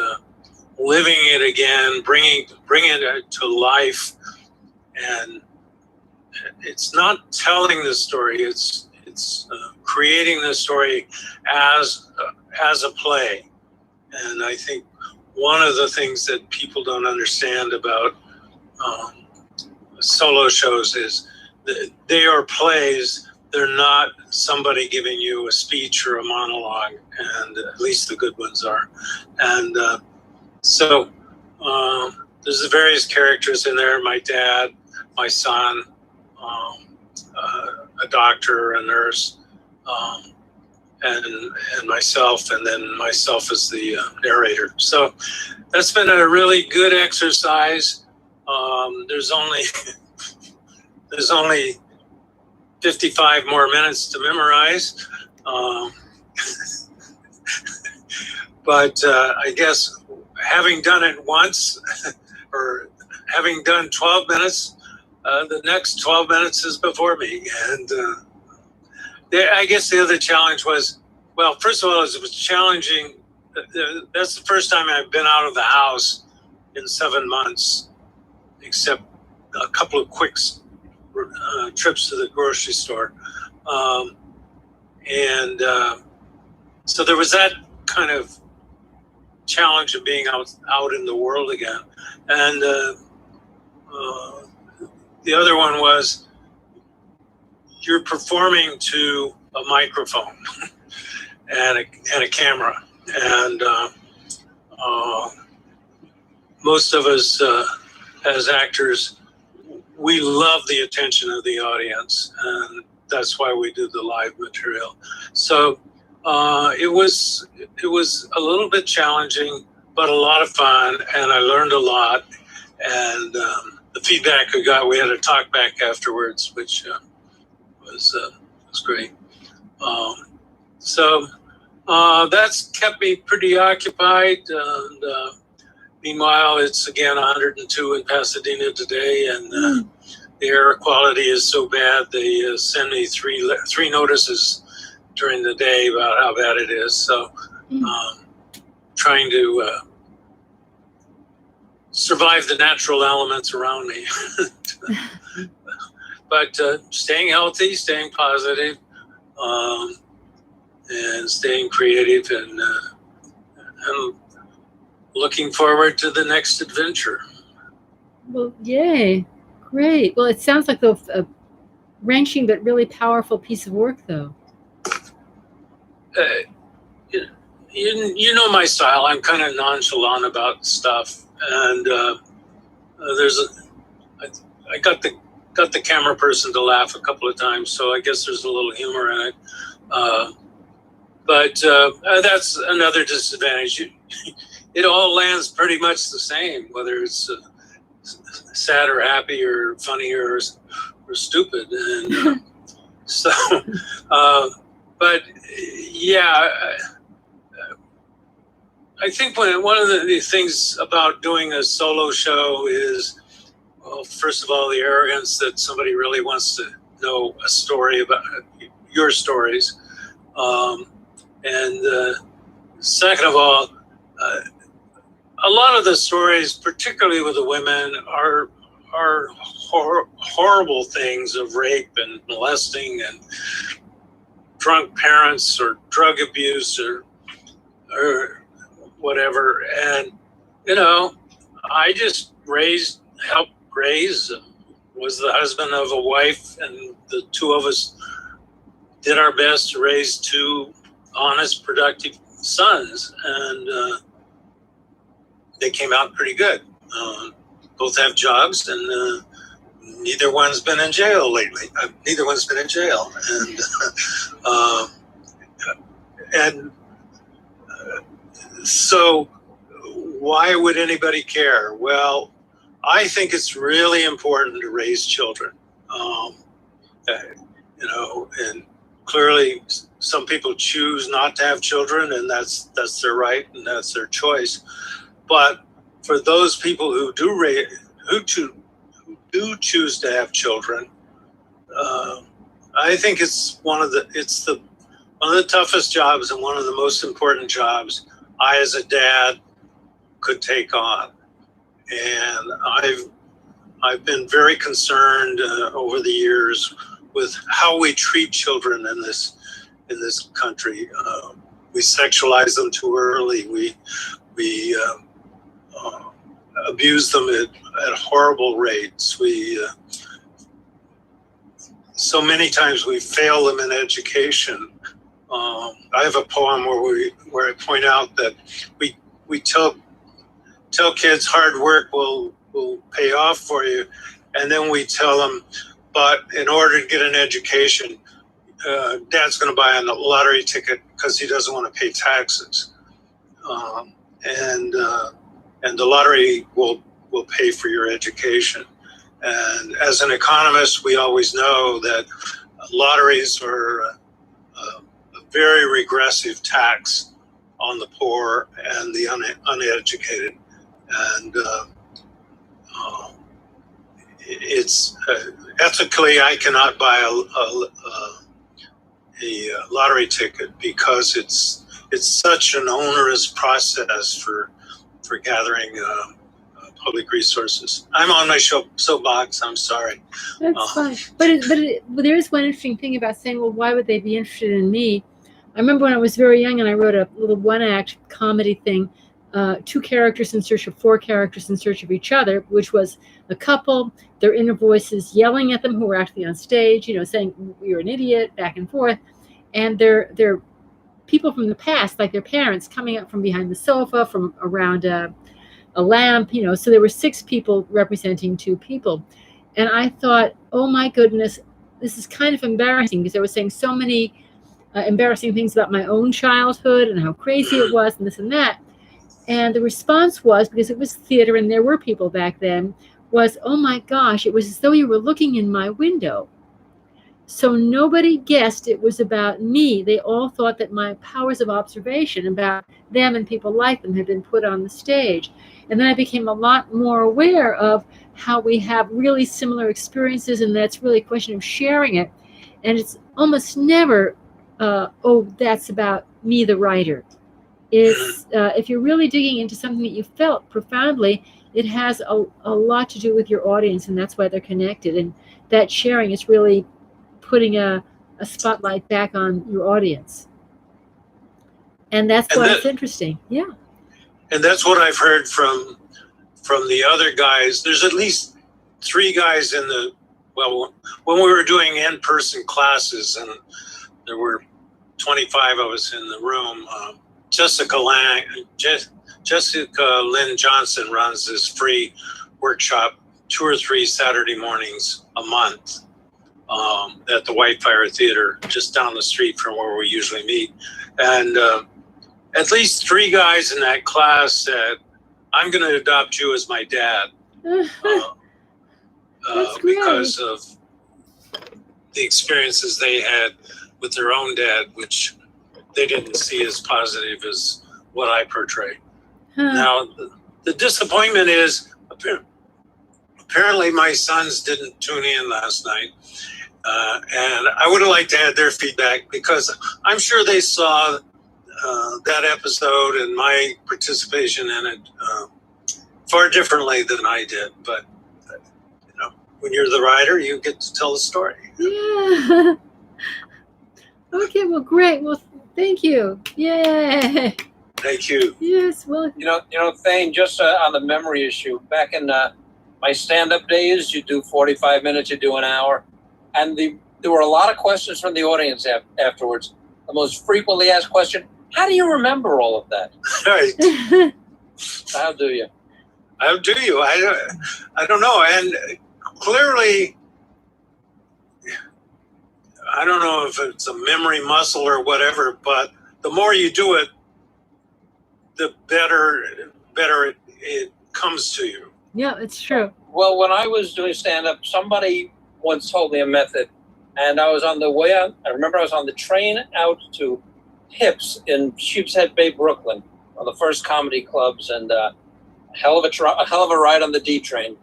living it again, bringing it to life, and it's not telling the story. It's creating the story as a play, and I think one of the things that people don't understand about solo shows is that they are plays, they're not somebody giving you a speech or a monologue, and at least the good ones are. And so there's the various characters in there: my dad, my son, a doctor, a nurse, and myself, and then myself as the narrator. So that's been a really good exercise. There's only 55 more minutes to memorize. But I guess having done it once, or having done 12 minutes, the next 12 minutes is before me. And I guess the other challenge was, well, first of all, it was challenging. That's the first time I've been out of the house in 7 months, except a couple of quick trips to the grocery store. So there was that kind of challenge of being out in the world again. And the other one was you're performing to a microphone and a camera. And most of us as actors, we love the attention of the audience, and that's why we do the live material. So it was a little bit challenging, but a lot of fun, and I learned a lot. And the feedback we got, we had a talk back afterwards, which was great. So that's kept me pretty occupied. And meanwhile, it's again 102 in Pasadena today, and the air quality is so bad they send me three notices during the day about how bad it is. So trying to survive the natural elements around me. But staying healthy, staying positive, and staying creative, and looking forward to the next adventure. Well, yay. Great. Well, it sounds like a wrenching but really powerful piece of work, though. You know my style. I'm kind of nonchalant about stuff, and I got the camera person to laugh a couple of times, so I guess there's a little humor in it. But that's another disadvantage. It all lands pretty much the same, whether it's sad or happy or funny or stupid. And so, but yeah, I think one of the things about doing a solo show is, well, first of all, the arrogance that somebody really wants to know a story about your stories. And second of all, a lot of the stories, particularly with the women, are horrible things of rape and molesting and drunk parents or drug abuse or whatever. And, you know, I just helped raise, was the husband of a wife, and the two of us did our best to raise two honest, productive sons. And they came out pretty good. Both have jobs, and neither one's been in jail lately. Neither one's been in jail. And so why would anybody care? Well, I think it's really important to raise children. You know, and clearly some people choose not to have children, and that's their right and that's their choice. But for those people who do choose to have children, I think it's one of the toughest jobs and one of the most important jobs I, as a dad, could take on. And I've been very concerned over the years with how we treat children in this country. We sexualize them too early. We abuse them at horrible rates. so many times we fail them in education. I have a poem where I point out that we tell kids hard work will pay off for you, and then we tell them, but in order to get an education, Dad's going to buy a lottery ticket because he doesn't want to pay taxes, and the lottery will pay for your education. And as an economist, we always know that lotteries are a very regressive tax on the poor and the uneducated. And it's ethically, I cannot buy a lottery ticket because it's such an onerous process for gathering public resources. I'm on my soapbox. I'm sorry. That's fine. But there is one interesting thing about saying, well, why would they be interested in me? I remember when I was very young and I wrote a little one-act comedy thing, 2 characters in search of 4 characters in search of each other, which was a couple, their inner voices yelling at them who were actually on stage, saying, you're an idiot, back and forth. And they're people from the past, like their parents, coming up from behind the sofa, from around a lamp, so there were 6 people representing 2 people. And I thought, oh my goodness, this is kind of embarrassing because I was saying so many embarrassing things about my own childhood and how crazy it was and this and that. And the response was, because it was theater and there were people back then, was, oh my gosh, it was as though you were looking in my window. So nobody guessed it was about me. They all thought that my powers of observation about them and people like them had been put on the stage. And then I became a lot more aware of how we have really similar experiences, and that's really a question of sharing it. And it's almost never, oh, that's about me, the writer. It's if you're really digging into something that you felt profoundly, it has a lot to do with your audience, and that's why they're connected. And that sharing is really putting a spotlight back on your audience. And that's why it's interesting. Yeah. And that's what I've heard from the other guys. There's at least 3 guys when we were doing in-person classes, and there were 25 of us in the room. Jessica Lynn Johnson runs this free workshop 2 or 3 Saturday mornings a month at the Whitefire Theater, just down the street from where we usually meet. And at least 3 guys in that class said, I'm going to adopt you as my dad because of the experiences they had with their own dad, which they didn't see as positive as what I portray. Now, the disappointment is apparently my sons didn't tune in last night. And I would have liked to have their feedback, because I'm sure they saw that episode and my participation in it far differently than I did. But, when you're the writer, you get to tell the story. Yeah. Okay, well, great. Well, thank you. Yay. Thank you. Yes, well. Thane, just on the memory issue, back in my stand-up days, you do 45 minutes, you do an hour. And there were a lot of questions from the audience afterwards. The most frequently asked question, how do you remember all of that? Right. How do you? How do you? I don't know. And clearly, I don't know if it's a memory muscle or whatever, but the more you do it, the better it comes to you. Yeah, it's true. Well, when I was doing stand-up, somebody once told me a method, and I was on the way out. I remember I was on the train out to Hips in Sheepshead Bay, Brooklyn, one of the first comedy clubs, and a hell of a ride on the D train.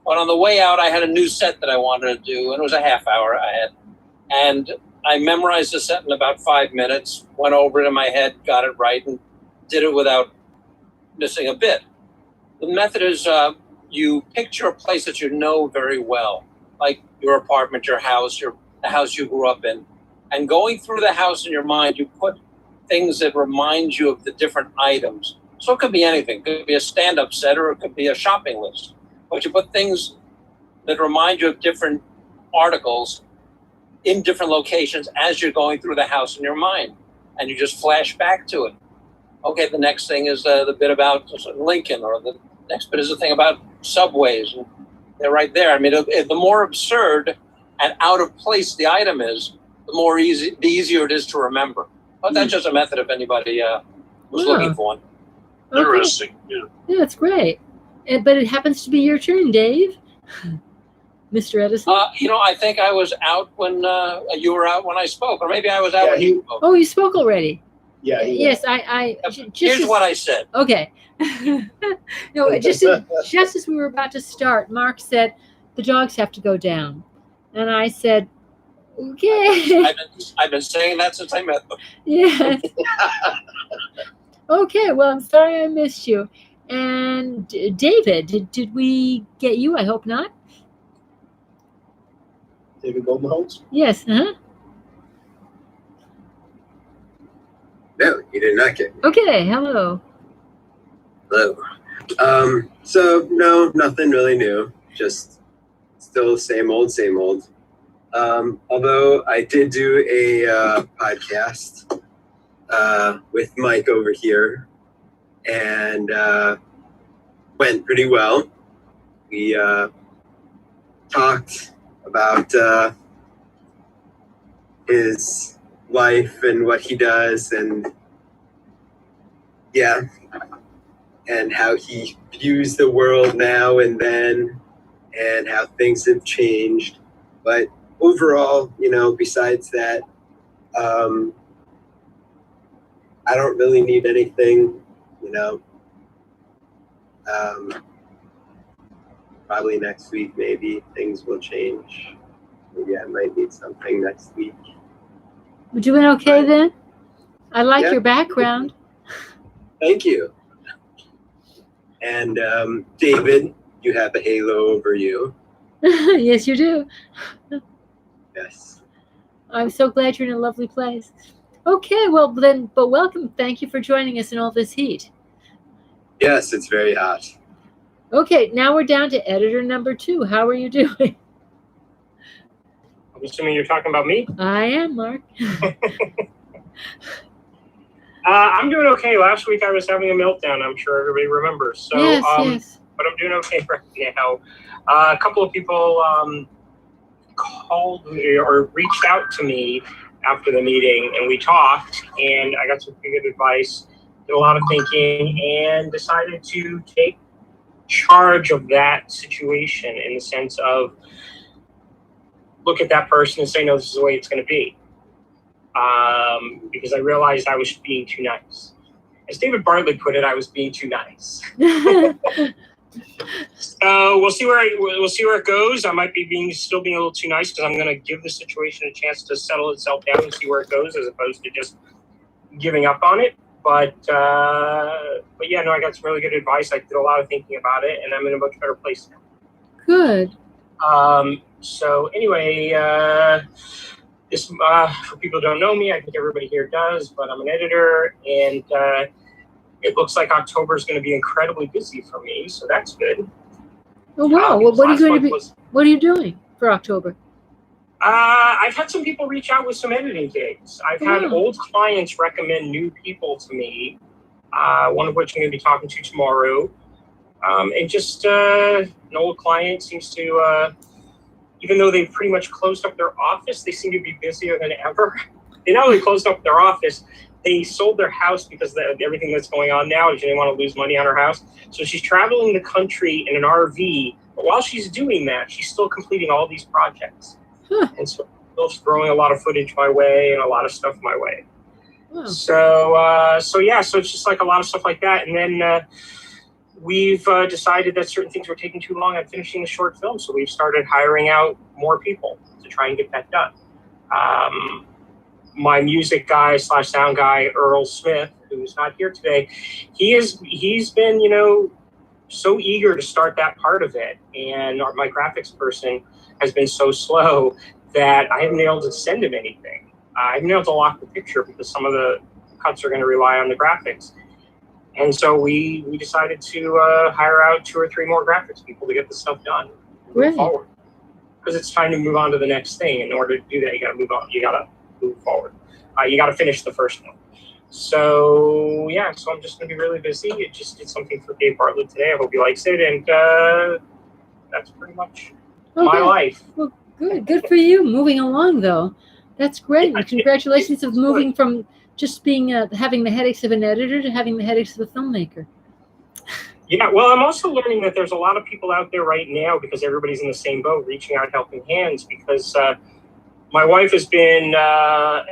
But on the way out, I had a new set that I wanted to do, and it was a half hour I had. And I memorized the set in about 5 minutes, went over it in my head, got it right, and did it without missing a bit. The method is you picture a place that you know very well, like your apartment, your house, the house you grew up in. And going through the house in your mind, you put things that remind you of the different items. So it could be anything. It could be a stand-up set, or it could be a shopping list. But you put things that remind you of different articles, in different locations as you're going through the house in your mind, and you just flash back to it. Okay, the next thing is the bit about Lincoln, or the next bit is the thing about subways, and they're right there. I mean, the more absurd and out of place the item is, the easier it is to remember. But that's just a method if anybody was looking for one. Okay. Interesting. Yeah. Yeah, that's great. But it happens to be your turn, Dave. Mr. Edison? I think I was out when you were out when I spoke, or maybe I was out when you spoke. Oh, you spoke already? Yeah. Yes, Here's what I said. Okay. No, just as we were about to start, Mark said, the dogs have to go down. And I said, okay. I've been saying that since I met them. Yes. Okay, well, I'm sorry I missed you. And David, did we get you? I hope not. David Goldenholtz? Yes, huh? No, you did not get me. Okay, hello. Hello. So, no, nothing really new. Just still same old, same old. Although I did do a podcast with Mike over here, and went pretty well. We talked about his life and what he does, and yeah, and how he views the world now and then, and how things have changed. But overall, besides that, I don't really need anything, probably next week, maybe things will change. Maybe I might need something next week. We're doing okay then? I like your background. Thank you. And David, you have a halo over you. Yes, you do. Yes. I'm so glad you're in a lovely place. Okay, well then, but welcome. Thank you for joining us in all this heat. Yes, it's very hot. Okay, now we're down to editor number 2. How are you doing? I'm assuming you're talking about me? I am, Mark. I'm doing okay. Last week I was having a meltdown. I'm sure everybody remembers. So, yes. But I'm doing okay right now. A couple of people called me or reached out to me after the meeting, and we talked, and I got some pretty good advice, did a lot of thinking, and decided to take charge of that situation in the sense of look at that person and say, no, this is the way it's going to be. Because I realized I was being too nice. As David Bartlett put it, I was being too nice. So we'll see where it goes. I might be still being a little too nice because I'm going to give the situation a chance to settle itself down and see where it goes, as opposed to just giving up on it. But yeah, no, I got some really good advice. I did a lot of thinking about it, and I'm in a much better place now. Good. So anyway, this for people who don't know me, I think everybody here does, but I'm an editor, and it looks like October is going to be incredibly busy for me, so that's good. Oh wow! Well, what are you doing for October? I've had some people reach out with some editing gigs. I've had old clients recommend new people to me, one of which I'm going to be talking to tomorrow. And just an old client seems to, even though they've pretty much closed up their office, they seem to be busier than ever. They not only closed up their office, they sold their house because of everything that's going on now. She didn't want to lose money on her house. So she's traveling the country in an RV. But while she's doing that, she's still completing all these projects. And so still throwing a lot of footage my way and a lot of stuff my way. So yeah, so it's just like a lot of stuff like that. And then we've decided that certain things were taking too long on finishing the short film. So we've started hiring out more people to try and get that done. My music guy / sound guy, Earl Smith, who's not here today, he's been, so eager to start that part of it. And my graphics person has been so slow that I haven't been able to send him anything. I haven't been able to lock the picture because some of the cuts are going to rely on the graphics. And so we decided to hire out 2 or 3 more graphics people to get the stuff done. Move forward. because it's time to move on to the next thing. In order to do that, you got to move on. You got to move forward. You got to finish the first one. So yeah, so I'm just going to be really busy. I just did something for Dave Bartlett today. I hope he likes it, and that's pretty much my life. Well, good for you. Moving along though, that's great. And congratulations of moving from just being having the headaches of an editor to having the headaches of a filmmaker. Yeah, well, I'm also learning that there's a lot of people out there right now, because everybody's in the same boat, reaching out, helping hands, because my wife has been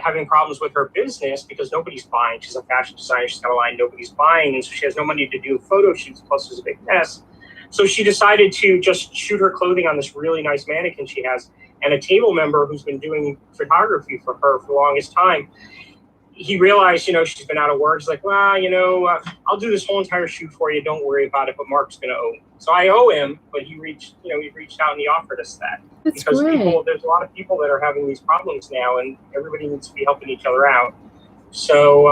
having problems with her business because nobody's buying. She's a fashion designer. She's got a line, nobody's buying, and so she has no money to do photo shoots, plus there's a big mess. So she decided to just shoot her clothing on this really nice mannequin she has, and a table member who's been doing photography for her for the longest time, he realized, she's been out of work. He's like, well, I'll do this whole entire shoot for you. Don't worry about it. But Mark's going to owe me. So I owe him, but he reached out and he offered us that. That's because great. There's a lot of people that are having these problems now, and everybody needs to be helping each other out. So,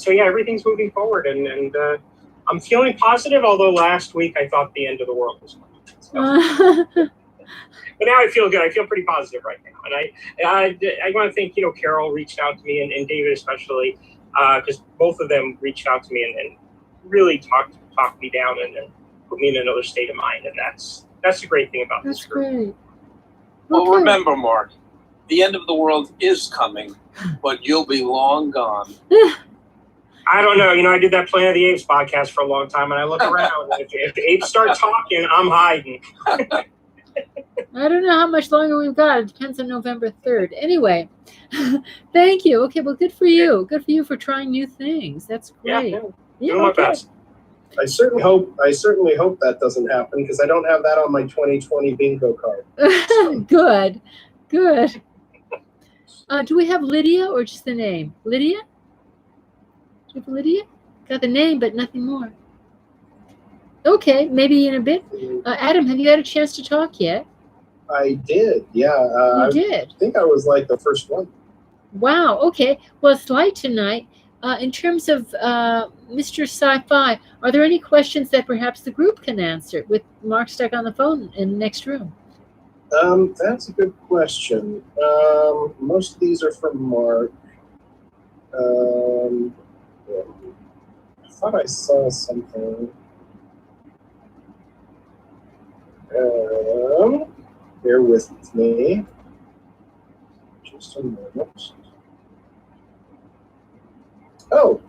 yeah, everything's moving forward, and I'm feeling positive. Although last week I thought the end of the world was coming. So. But now I feel good. I feel pretty positive right now. And I want to thank, Carol reached out to me, and David especially, because both of them reached out to me and really talked me down and put me in another state of mind. And that's the great thing about this group. Great. Well, remember, Mark, the end of the world is coming, but you'll be long gone. I don't know. I did that Planet of the Apes podcast for a long time, and I look around. If the apes start talking, I'm hiding. I don't know how much longer we've got. It depends on November 3rd. Anyway, thank you. Okay, well, good for you. Good for you for trying new things. That's great. Yeah, doing my best. I certainly hope that doesn't happen, because I don't have that on my 2020 bingo card. Good. Do we have Lydia or just the name? Lydia? Do you have Lydia? Got the name, but nothing more. Okay, maybe in a bit. Adam, have you had a chance to talk yet? I did, yeah. You did? I think I was like the first one. Wow, okay. Well, it's light tonight. In terms of Mr. Sci-Fi, are there any questions that perhaps the group can answer with Mark stuck on the phone in the next room? That's a good question. Most of these are from Mark. I thought I saw something. Bear with me. Just a moment. Oh,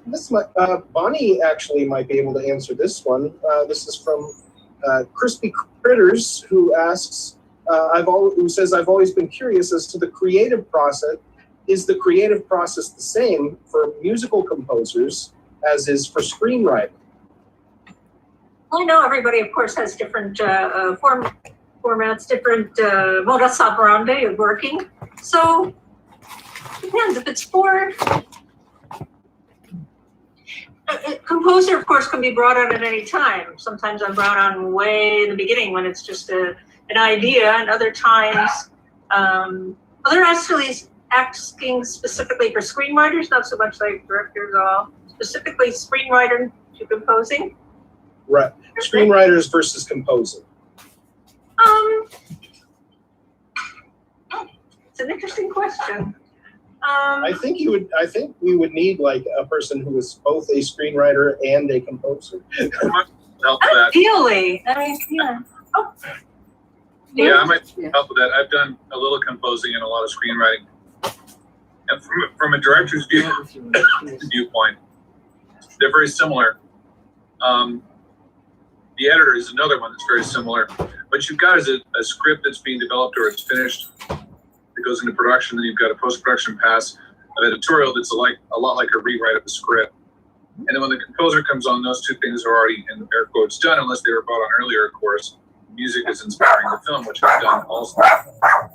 this might, Bonnie actually might be able to answer this one. This is from Crispy Critters, who asks, who says, I've always been curious as to the creative process. Is the creative process the same for musical composers as is for screenwriting? I know everybody, of course, has different formats, different modus operandi of working. So it depends. If it's for a composer, of course, can be brought on at any time. Sometimes I'm brought on way in the beginning when it's just an idea, and other times, they're actually asking specifically for screenwriters, not so much like directors, all specifically screenwriter to composing. Right, screenwriters versus composing. It's an interesting question. I think we would need like a person who is both a screenwriter and a composer. Ideally, I mean, yeah. Oh. Yeah, I might help with that. I've done a little composing and a lot of screenwriting. And from a director's viewpoint, they're very similar. The editor is another one that's very similar. What you've got is a script that's being developed or it's finished. It goes into production, then you've got a post-production pass, an editorial that's a lot like a rewrite of the script. And then when the composer comes on, those two things are already, in air quotes, done, unless they were brought on earlier, of course. Music is inspiring the film, which I've done also.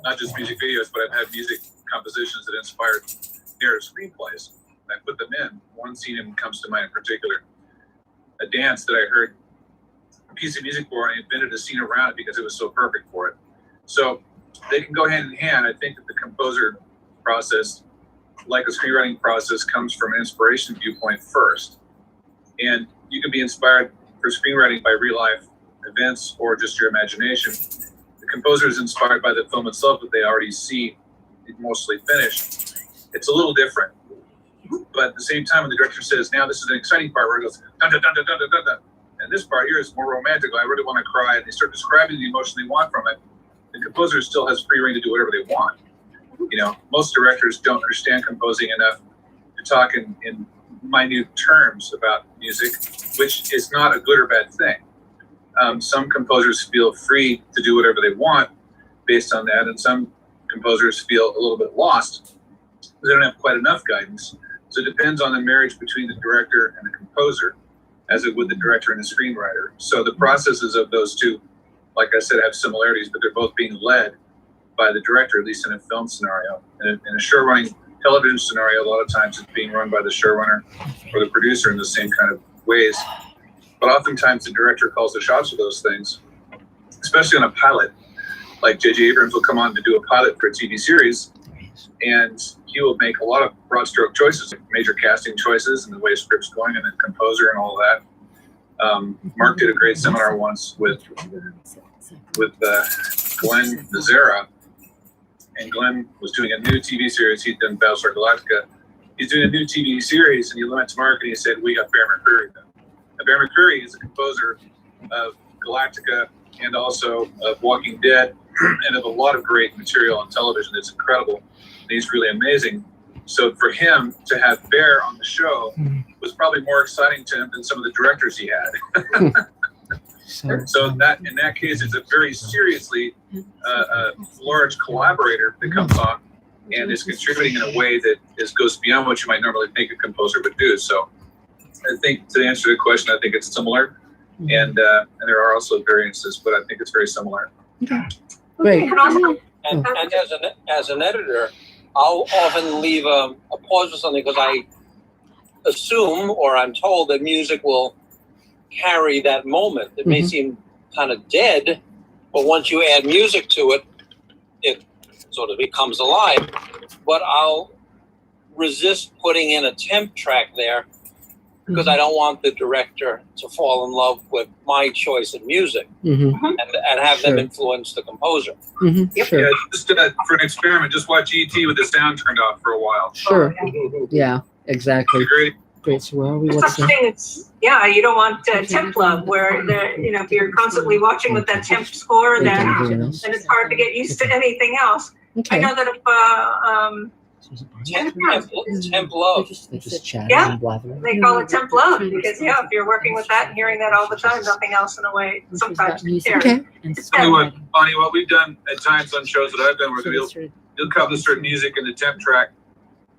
Not just music videos, but I've had music compositions that inspired narrative screenplays. I put them in. One scene comes to mind in particular. A dance that I heard a piece of music for, and I invented a scene around it because it was so perfect for it. So they can go hand in hand. I think that the composer process, like a screenwriting process, comes from an inspiration viewpoint first. And you can be inspired for screenwriting by real life events or just your imagination. The composer is inspired by the film itself that they already see mostly finished, it's a little different. But at the same time, when the director says, now this is an exciting part where it goes, dun, dun, dun, dun, dun, dun, dun, and this part here is more romantic, I really want to cry, and they start describing the emotion they want from it, the composer still has free rein to do whatever they want. You know, most directors don't understand composing enough to talk in minute terms about music, which is not a good or bad thing. Some composers feel free to do whatever they want based on that, and some composers feel a little bit lost. They don't have quite enough guidance. So it depends on the marriage between the director and the composer, as it would the director and the screenwriter. So the processes of those two, like I said, have similarities, but they're both being led by the director, at least in a film scenario. In a show-running television scenario, a lot of times it's being run by the showrunner or the producer in the same kind of ways. But oftentimes the director calls the shots of those things, especially on a pilot. Like J.J. Abrams will come on to do a pilot for a TV series, and he will make a lot of broad stroke choices, like major casting choices and the way a script's going and the composer and all that. Mark did a great seminar once with Glenn Mazzara, and Glenn was doing a new TV series. He'd done Battlestar Galactica. He's doing a new TV series, and he went to Mark and he said, we got Bear McCreary. Now, Bear McCreary is a composer of Galactica and also of Walking Dead, and of a lot of great material on television that's incredible. And he's really amazing. So for him to have Bear on the show was probably more exciting to him than some of the directors he had. So that in that case, it's a very seriously large collaborator that comes on and is contributing in a way that goes beyond what you might normally think a composer would do. So I think to answer the question, I think it's similar. And there are also variances, but I think it's very similar. Okay. Great. And as an editor, I'll often leave a pause for something because I assume or I'm told that music will carry that moment. It may seem kind of dead, but once you add music to it, it sort of becomes alive. But I'll resist putting in a temp track there because I don't want the director to fall in love with my choice of music and have them influence the composer. Yep. Yeah, just for an experiment, just watch E.T. with the sound turned off for a while. Sure. Yeah, exactly. Great. Great. So where are we? It's something it's, you don't want temp love where if you're constantly watching with that temp score, then it's hard to get used to anything else. Okay. I know that if temp love. They just chat and blather. they call it temp love because if you're working with that and hearing that all the time, nothing else in a way sometimes carries. Okay. Bonnie, what we've done at times on shows that I've done, where you'll come to certain music in the temp track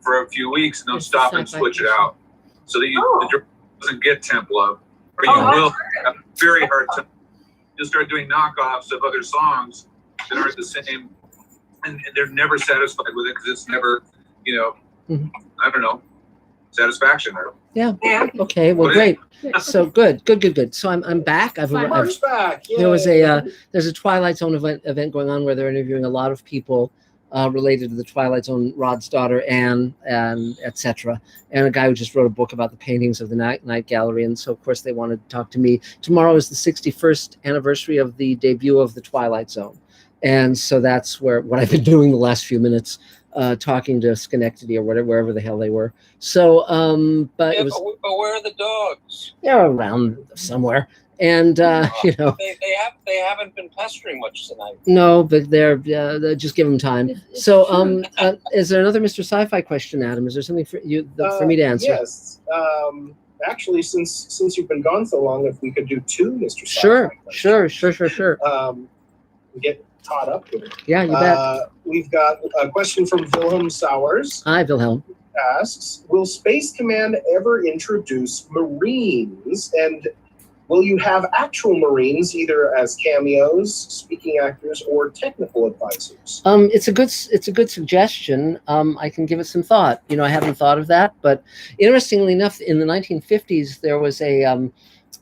for a few weeks and they'll stop and switch it out, so that the director doesn't get temp love, or you will have a very hard time. You'll start doing knockoffs of other songs that aren't the same, and they're never satisfied with it because it's never, I don't know, satisfaction or. Yeah. Okay. Well, great. So good. So I'm back. Mark's back. Yay. There's a Twilight Zone event going on where they're interviewing a lot of people related to the Twilight Zone, Rod's daughter Anne, and etc. And a guy who just wrote a book about the paintings of the Night Gallery. And so of course they wanted to talk to me. Tomorrow is the 61st anniversary of the debut of the Twilight Zone. And so that's what I've been doing the last few minutes, talking to Schenectady or wherever the hell they were. So, but it was. But where are the dogs? They're around somewhere, and they haven't been pestering much tonight. No, but they're just give them time. So, is there another Mr. Sci-Fi question, Adam? Is there something for you for me to answer? Yes. Actually, since you've been gone so long, if we could do two Mr. Sci-Fi questions. Sure. Get caught up here. Yeah, you bet. We've got a question from Wilhelm Sowers. Hi, Wilhelm. Asks, will Space Command ever introduce Marines? And will you have actual Marines either as cameos, speaking actors, or technical advisors? It's a good suggestion. I can give it some thought. I haven't thought of that, but interestingly enough, in the 1950s, there was a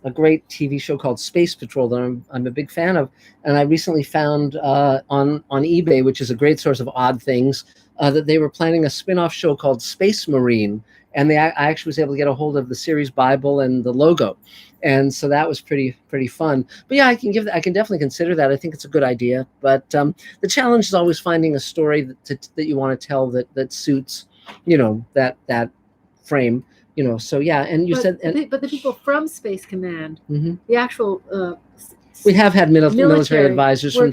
a great TV show called Space Patrol that I'm a big fan of, and I recently found on eBay, which is a great source of odd things, that they were planning a spin-off show called Space Marine, and I actually was able to get a hold of the series Bible and the logo, and so that was pretty fun. But yeah, I can definitely consider that. I think it's a good idea, but the challenge is always finding a story that you want to tell that suits, that frame. So yeah, and you said, but the people from Space Command, mm-hmm. the actual we have had military advisors from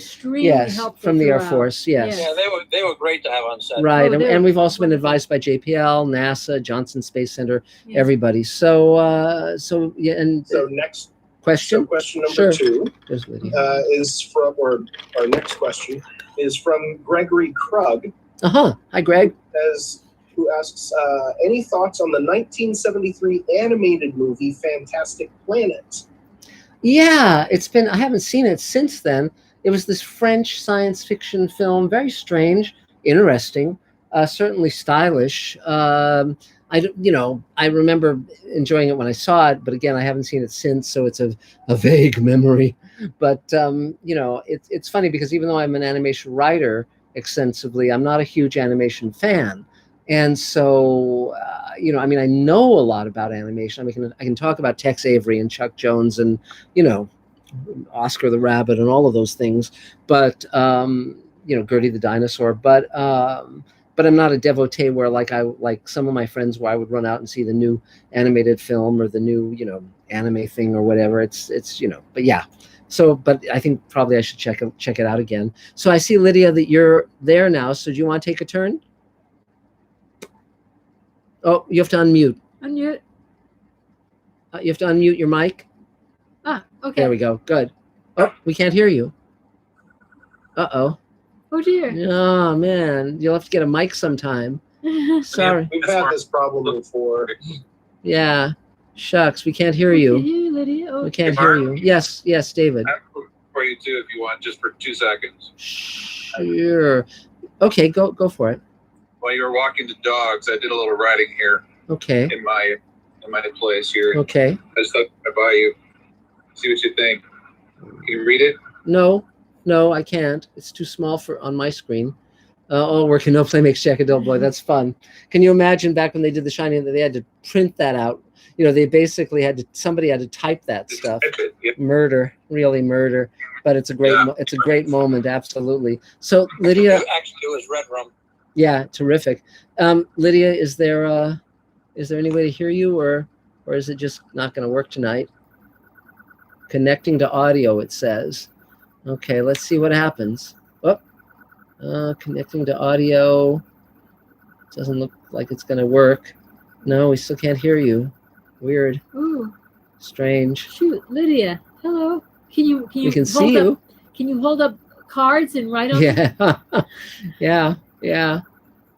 from the Air Force. Yes. Yeah, they were great to have on set. Right, and we've also been advised by JPL, NASA, Johnson Space Center, everybody. So yeah, and so next question. So question number 2 is from, or our next question is from Gregory Krug. Hi, Greg. Who asks, any thoughts on the 1973 animated movie Fantastic Planet? Yeah, I haven't seen it since then. It was this French science fiction film, very strange, interesting, certainly stylish. I remember enjoying it when I saw it, but again, I haven't seen it since, so it's a vague memory. But, it's funny because even though I'm an animation writer extensively, I'm not a huge animation fan. And so, I know a lot about animation. I can talk about Tex Avery and Chuck Jones and, Oscar the Rabbit and all of those things. But, Gertie the Dinosaur. But I'm not a devotee where like some of my friends where I would run out and see the new animated film or the new, anime thing or whatever. It's but yeah. So, but I think probably I should check it out again. So I see, Lydia, that you're there now. So do you want to take a turn? Oh, you have to unmute. Unmute. You have to unmute your mic. Okay. There we go. Good. Oh, we can't hear you. Uh-oh. Oh, dear. Oh, man. You'll have to get a mic sometime. Sorry. We've had this problem before. Yeah. Shucks, we can't hear you. Lydia. Oh. We can't hear you. Yes, David. I have for you too, if you want, just for 2 seconds. Sure. Okay, go for it. While you were walking the dogs, I did a little writing here. Okay. In my place here. Okay. I just thought I'd buy you. See what you think. Can you read it? No, I can't. It's too small on my screen. All work and no play makes Jack a dull boy. That's fun. Can you imagine back when they did The Shining that they had to print that out? They basically somebody had to type that stuff. Murder, really murder. But it's a great moment, absolutely. So Lydia, actually it was Red Rum. Yeah, terrific. Lydia, is there any way to hear you, or is it just not going to work tonight? Connecting to audio, it says. Okay, let's see what happens. Connecting to audio. Doesn't look like it's going to work. No, we still can't hear you. Weird. Ooh. Strange. Shoot, Lydia. Hello. Can you? We can see you. Can you hold up cards and write on them? Yeah. Yeah.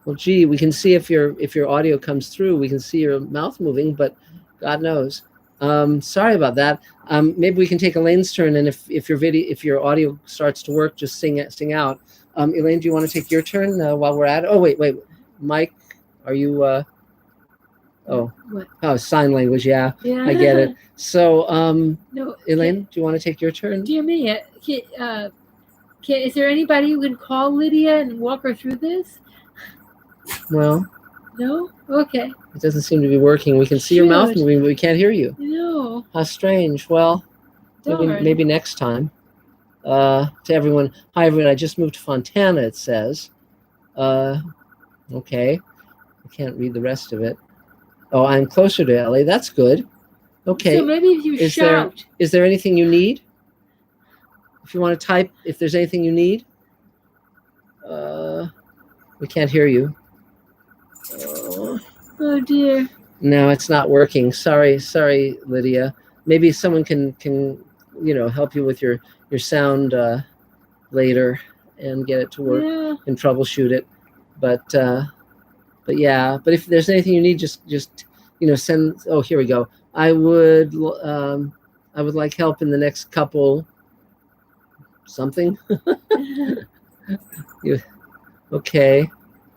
Well, gee, we can see if your audio comes through. We can see your mouth moving, but God knows. Sorry about that. Maybe we can take Elaine's turn, and if your audio starts to work, just sing out. Elaine, do you want to take your turn while we're at it? Oh, wait, Mike, are you? Sign language. Yeah, I get it. So, no, Elaine, do you want to take your turn? Dear me, is there anybody who can call Lydia and walk her through this? Well, no? Okay. It doesn't seem to be working. We can see your mouth moving, but we can't hear you. No. How strange. Well, maybe next time. To everyone, hi everyone, I just moved to Fontana, it says. Okay. I can't read the rest of it. Oh, I'm closer to LA. That's good. Okay. So maybe if you shout. Is there anything you need? If you want to type, if there's anything you need. We can't hear you. Oh dear. No, it's not working. Sorry, Lydia. Maybe someone can help you with your sound later and get it to work and troubleshoot it. But if there's anything you need, just send. Oh, here we go. I would like help in the next couple. Something. Okay.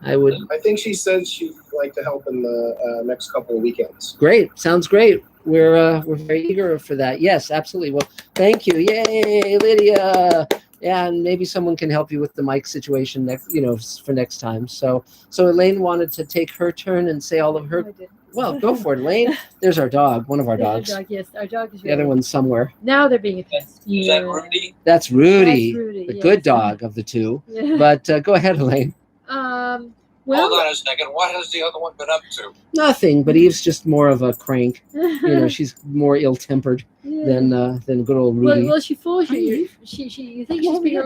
I would. I think she said she'd like to help in the next couple of weekends. Great. Sounds great. we're very eager for that. Yes, absolutely. Well, thank you. Yay, Lydia. Yeah, and maybe someone can help you with the mic situation for next time. So Elaine wanted to take her turn and say all of her. Well, go for it, Elaine. There's our dog, one of our dogs. Our dog, yes, our dog is. The other one's somewhere. Now they're being a pest. Is that Rudy? That's Rudy, the yes. good dog of the two. Yeah. But go ahead, Elaine. Well, hold on a second. What has the other one been up to? Nothing, but Eve's just more of a crank. She's more ill-tempered than good old Rudy. Well, she fools you. You think she's being a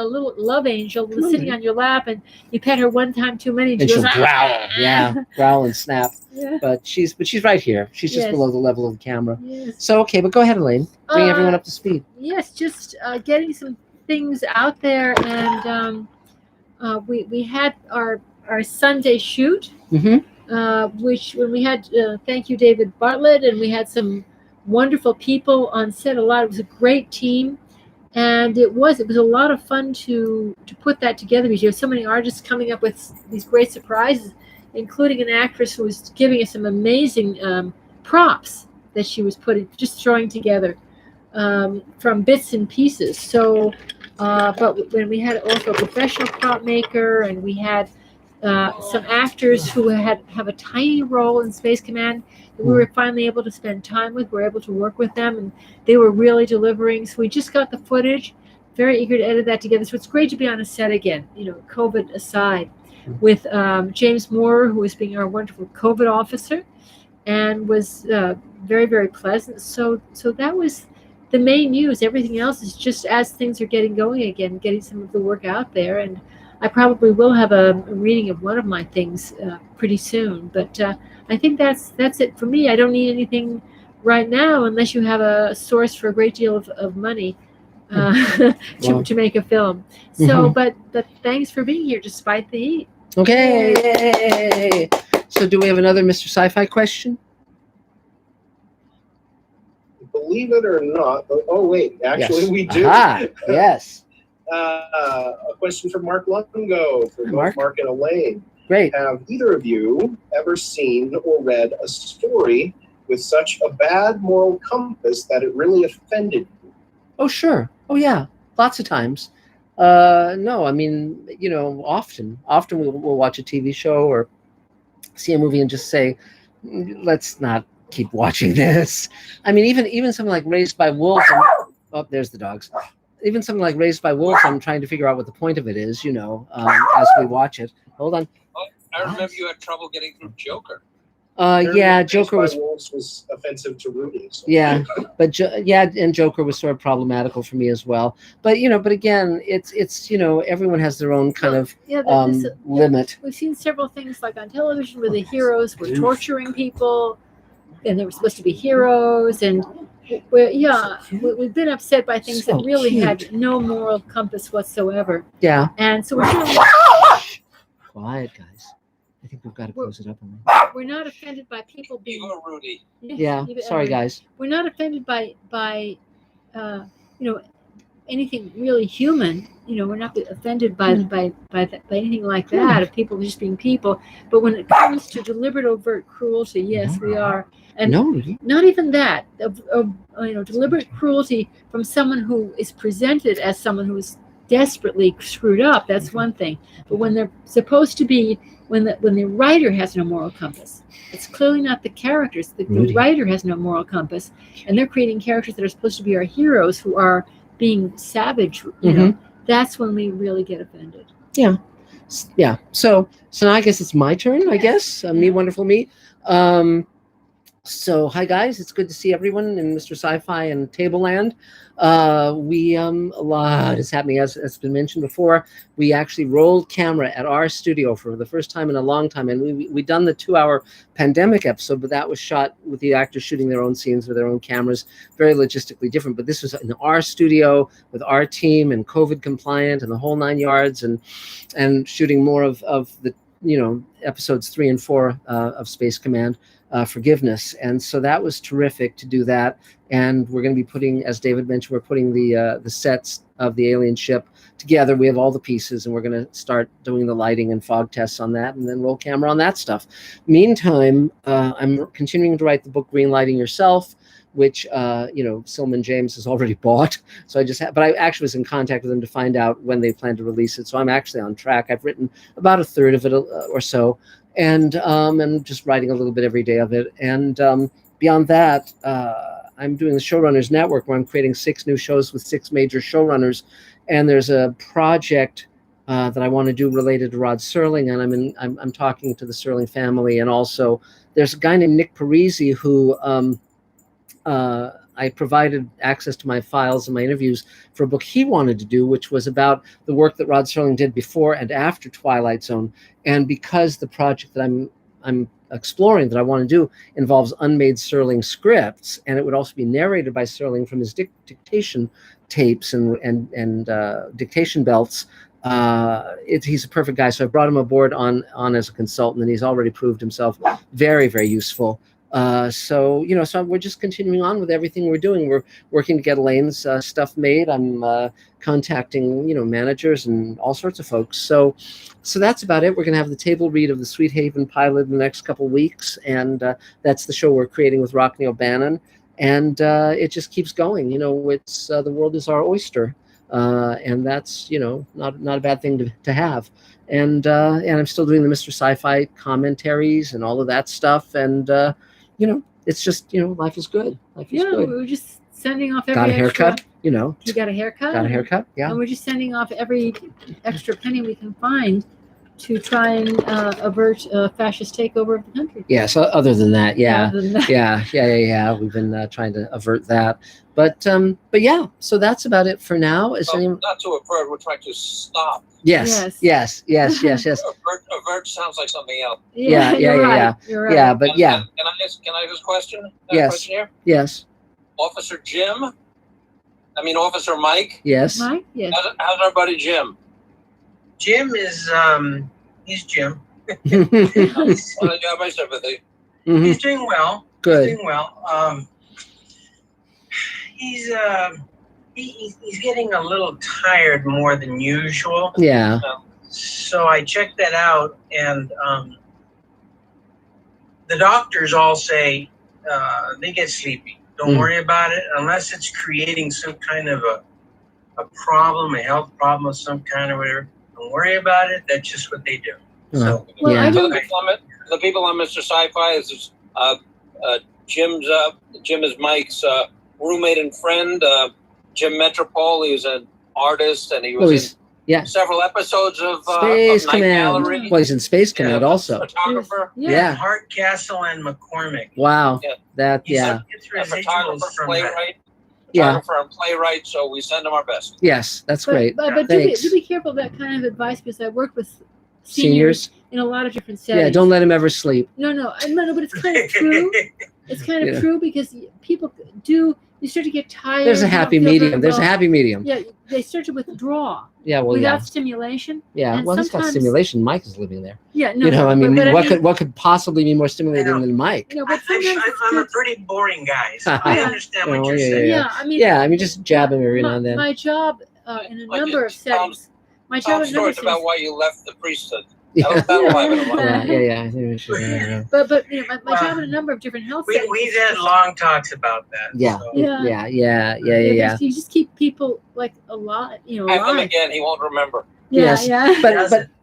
little love angel, sitting on your lap, and you pet her one time too many, and she'll growl, growl and snap. Yeah. But she's right here. She's just below the level of the camera. Yes. So okay, but go ahead, Elaine. Bring everyone up to speed. Yes, just getting some things out there, and we had our Sunday shoot, which when we had thank you David Bartlett, and we had some wonderful people on set. It was a great team, and it was a lot of fun to put that together, because you have so many artists coming up with these great surprises, including an actress who was giving us some amazing props that she was throwing together from bits and pieces. So but when we had also a professional prop maker, and we had some actors who have a tiny role in Space Command that we were finally able to spend time with. We were able to work with them, and they were really delivering. So we just got the footage, very eager to edit that together. So it's great to be on a set again, COVID aside, with James Moore, who was being our wonderful COVID officer, and was very, very pleasant. So that was the main news. Everything else is just as things are getting going again, getting some of the work out there. And I probably will have a reading of one of my things pretty soon. But I think that's it for me. I don't need anything right now, unless you have a source for a great deal of money to make a film. So, but thanks for being here despite the heat. Okay. Yay. So do we have another Mr. Sci-Fi question? Believe it or not, actually we do. Yes. A question from Mark Lungo for both Mark and Elaine. Great. Have either of you ever seen or read a story with such a bad moral compass that it really offended you? Oh, sure. Oh, yeah. Lots of times. No, I mean, often we'll watch a TV show or see a movie and just say, let's not keep watching this. I mean, even something like Raised by Wolves. There's the dogs. Even something like Raised by Wolves, I'm trying to figure out what the point of it is, as we watch it. Hold on. I remember you had trouble getting through Joker. Joker was offensive to Rudy. So. Yeah, but and Joker was sort of problematical for me as well. But but again, it's everyone has their own kind of limit. We've seen several things like on television where the heroes were torturing people, and they were supposed to be heroes, and we've been upset by things that really had no moral compass whatsoever. Yeah, and so we're quiet, guys. I think we've got to close it up. We're not offended by people being Rudy. Yeah, sorry, guys. We're not offended by anything really human. We're not offended by anything like that, of people just being people. But when it comes to deliberate, overt cruelty, yes, we are. And not even that. Deliberate cruelty from someone who is presented as someone who is desperately screwed up, that's one thing. But when they're supposed to be, when the writer has no moral compass, it's clearly not the characters. The writer has no moral compass, and they're creating characters that are supposed to be our heroes who are being savage. That's when we really get offended. Yeah. So now I guess it's my turn. I guess me, wonderful me. So hi guys, it's good to see everyone in Mr. Sci-Fi and Tableland. A lot is happening, as has been mentioned before. We actually rolled camera at our studio for the first time in a long time, and we done the 2-hour pandemic episode, but that was shot with the actors shooting their own scenes with their own cameras, very logistically different. But this was in our studio with our team and COVID compliant and the whole 9 yards, and shooting more of the episodes 3 and 4 of Space Command. Forgiveness, and so that was terrific to do that. And we're going to be putting, as David mentioned, we're putting the sets of the alien ship together. We have all the pieces, and we're going to start doing the lighting and fog tests on that, and then roll camera on that stuff. Meantime, I'm continuing to write the book Greenlighting Yourself, which Silman James has already bought. So but I actually was in contact with them to find out when they plan to release it. So I'm actually on track. I've written about a third of it or so, and I'm just writing a little bit every day of it. And beyond that, I'm doing the Showrunners Network, where I'm creating 6 new shows with 6 major showrunners. And there's a project that I want to do related to Rod Serling, and I'm talking to the Serling family, and also there's a guy named Nick Parisi who I provided access to my files and my interviews for a book he wanted to do, which was about the work that Rod Serling did before and after Twilight Zone. And because the project that I'm exploring that I want to do involves unmade Serling scripts, and it would also be narrated by Serling from his dictation tapes and dictation belts, he's a perfect guy. So I brought him aboard on as a consultant, and he's already proved himself very, very useful. So we're just continuing on with everything we're doing. We're working to get Elaine's stuff made. I'm contacting managers and all sorts of folks. So that's about it. We're going to have the table read of the Sweet Haven pilot in the next couple of weeks, and that's the show we're creating with Rockney O'Bannon. And it just keeps going. It's the world is our oyster, and that's not a bad thing to have. And I'm still doing the Mr. Sci-Fi commentaries and all of that stuff. And it's just life is good. Life is good. We're just sending off every got a haircut. extra, You got a haircut. Got a haircut. Yeah. And we're just sending off every extra penny we can find to try and avert a fascist takeover of the country. Yeah. So other than that, yeah, Other than that. yeah. We've been trying to avert that, but yeah. So that's about it for now. Is anyone? Not to avert. We're trying to stop. Yes. Avert sounds like something else. Yeah. You're right. Yeah, but yeah. Can I ask a question? Yes. Question here? Yes. Officer Mike. Yes. Mike. Yes. How's our buddy Jim? Jim is he's Jim. Well, you have my sympathy. Mm-hmm. He's doing well. Good. He's doing well. He's getting a little tired more than usual. Yeah. So I checked that out, and the doctors all say they get sleepy. Don't worry about it unless it's creating some kind of a problem, a health problem of some kind or whatever. Don't worry about it. That's just what they do. So, the people on Mr. Sci-Fi is Jim is Mike's roommate and friend. Jim Metropole. He was an artist, and he was in several episodes of Space Night Command. Gallery. Well, he's in Space Command also. Photographer. Yeah. Hardcastle and McCormick. Wow. Yeah. That He's yeah. A photographer, playwright. Yeah. Photographer and playwright. So we send him our best. Yes, that's great. But do be careful of that kind of advice, because I work with seniors in a lot of different settings. Yeah, don't let him ever sleep. No, but it's kind of true. It's kind of true, because people do. You start to get tired. There's a happy medium. There's a happy medium. Yeah, they start to withdraw. Yeah, well, without stimulation. Yeah, and well, he's got stimulation. Mike is living there. Yeah, no. What could possibly be more stimulating than Mike? But I'm a pretty boring guy, so I understand what you're saying. Yeah, I mean, just jab him every now and then. My job in a number of settings. My job in a number of stories about why you left the priesthood. Yeah. Yeah. I think we should, But my job in a number of different health settings. We've had long talks about that. Yeah. So. Yeah. You just keep people alive. Have them again. He won't remember. Yes. Yeah.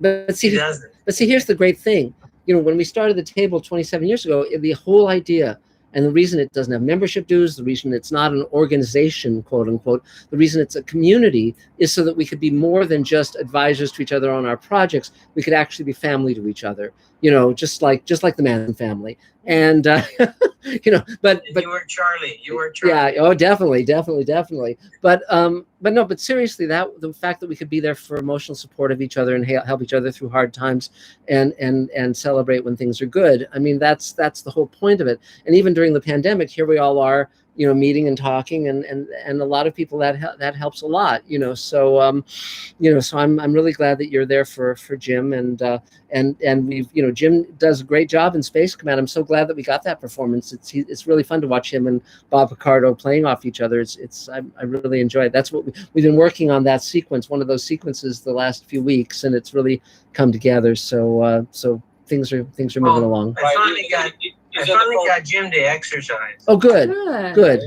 But see, here's the great thing. When we started the table 27 years ago, the whole idea, and the reason it doesn't have membership dues, the reason it's not an organization, quote unquote, the reason it's a community, is so that we could be more than just advisors to each other on our projects. We could actually be family to each other, just like the Manson family. And but you were Charlie. Yeah. Oh, definitely. But seriously, the fact that we could be there for emotional support of each other and help each other through hard times and celebrate when things are good. I mean, that's the whole point of it. And even during the pandemic, here we all are, meeting and talking, and a lot of people that helps a lot, so so I'm really glad that you're there for Jim, and we've, Jim does a great job in Space Command. I'm so glad that we got that performance. It's really fun to watch him and Bob Picardo playing off each other. I really enjoy it. That's what we've been working on, that sequence, one of those sequences, the last few weeks, and it's really come together. So things are moving along. I finally got Jim to exercise. Oh, good. Boy,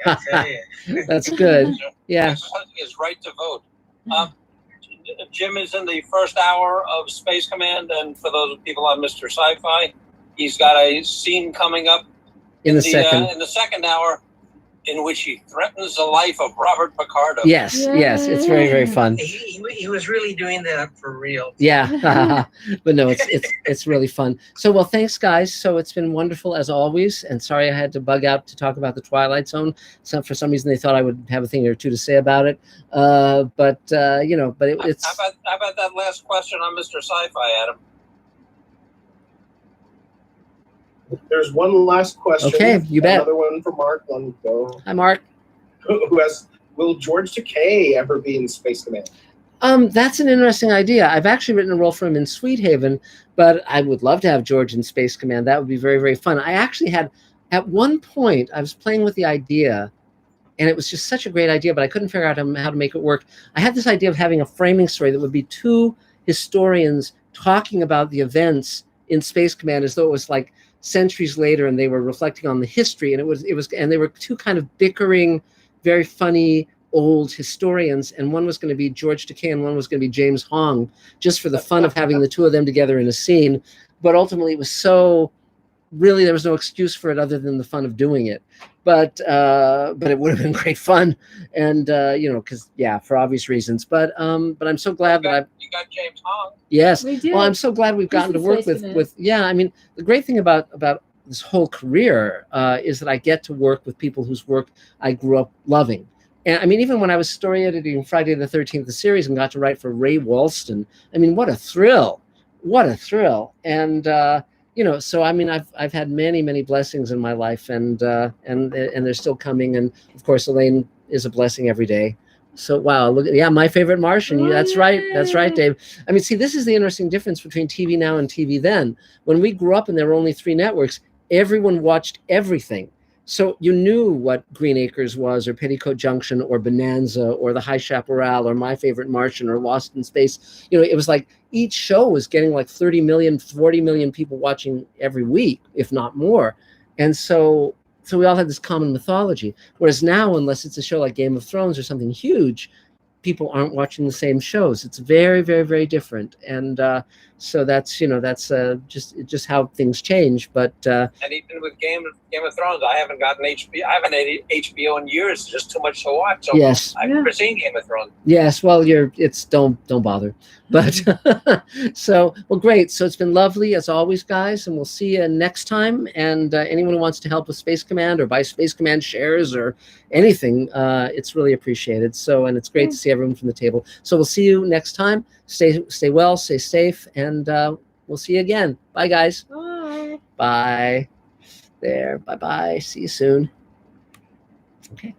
I tell you. That's good. Yeah. His right to vote. Jim is in the first hour of Space Command, and for those people on Mr. Sci-Fi, he's got a scene coming up in the second hour, in which he threatens the life of Robert Picardo. Yes, it's very, very fun. He was really doing that for real. Yeah, but no, it's really fun. So, well, thanks, guys. So it's been wonderful as always, and sorry I had to bug out to talk about the Twilight Zone. For some reason, they thought I would have a thing or two to say about it. It's. How about that last question on Mr. Sci-Fi, Adam? There's one last question. Okay, you bet. Another one from Mark. Let me go. Hi, Mark. Who asks, will George Takei ever be in Space Command? That's an interesting idea. I've actually written a role for him in Sweet Haven, but I would love to have George in Space Command. That would be very, very fun. I actually had, at one point, I was playing with the idea, and it was just such a great idea, but I couldn't figure out how to make it work. I had this idea of having a framing story that would be two historians talking about the events in Space Command as though it was like centuries later, and they were reflecting on the history, and and they were two kind of bickering, very funny old historians, and one was going to be George Takei and one was going to be James Hong, just for the fun of having the two of them together in a scene. But ultimately it was so, really there was no excuse for it other than the fun of doing it. But it would have been great fun, and because for obvious reasons. But I'm so glad you got James Hong. Yes. We did. Well, I'm so glad we've gotten to work with I mean, the great thing about this whole career is that I get to work with people whose work I grew up loving. And I mean, even when I was story editing Friday the 13th, the series, and got to write for Ray Walston, I mean, what a thrill! What a thrill! And so I mean, I've had many, many blessings in my life, and they're still coming. And of course, Elaine is a blessing every day. So wow, look, my favorite Martian. That's right, Dave. I mean, see, this is the interesting difference between TV now and TV then. When we grew up and there were only 3 networks, everyone watched everything. So you knew what Green Acres was, or Petticoat Junction, or Bonanza, or The High Chaparral, or My Favorite Martian, or Lost in Space. It was like each show was getting like 30 million, 40 million people watching every week, if not more. And so we all had this common mythology. Whereas now, unless it's a show like Game of Thrones or something huge, people aren't watching the same shows. It's very, very, very different. And so that's just how things change. But and even with Game of Thrones, I haven't gotten HBO. I haven't had HBO in years. It's just too much to watch. So yes, I've never seen Game of Thrones. Yes, well, don't bother. But so well, great. So it's been lovely as always, guys, and we'll see you next time. And anyone who wants to help with Space Command or buy Space Command shares or anything, it's really appreciated. So, and it's great to see everyone from the table. So we'll see you next time. Stay well, stay safe, and we'll see you again. Bye, guys. Bye. Bye. There. Bye-bye. See you soon. Okay.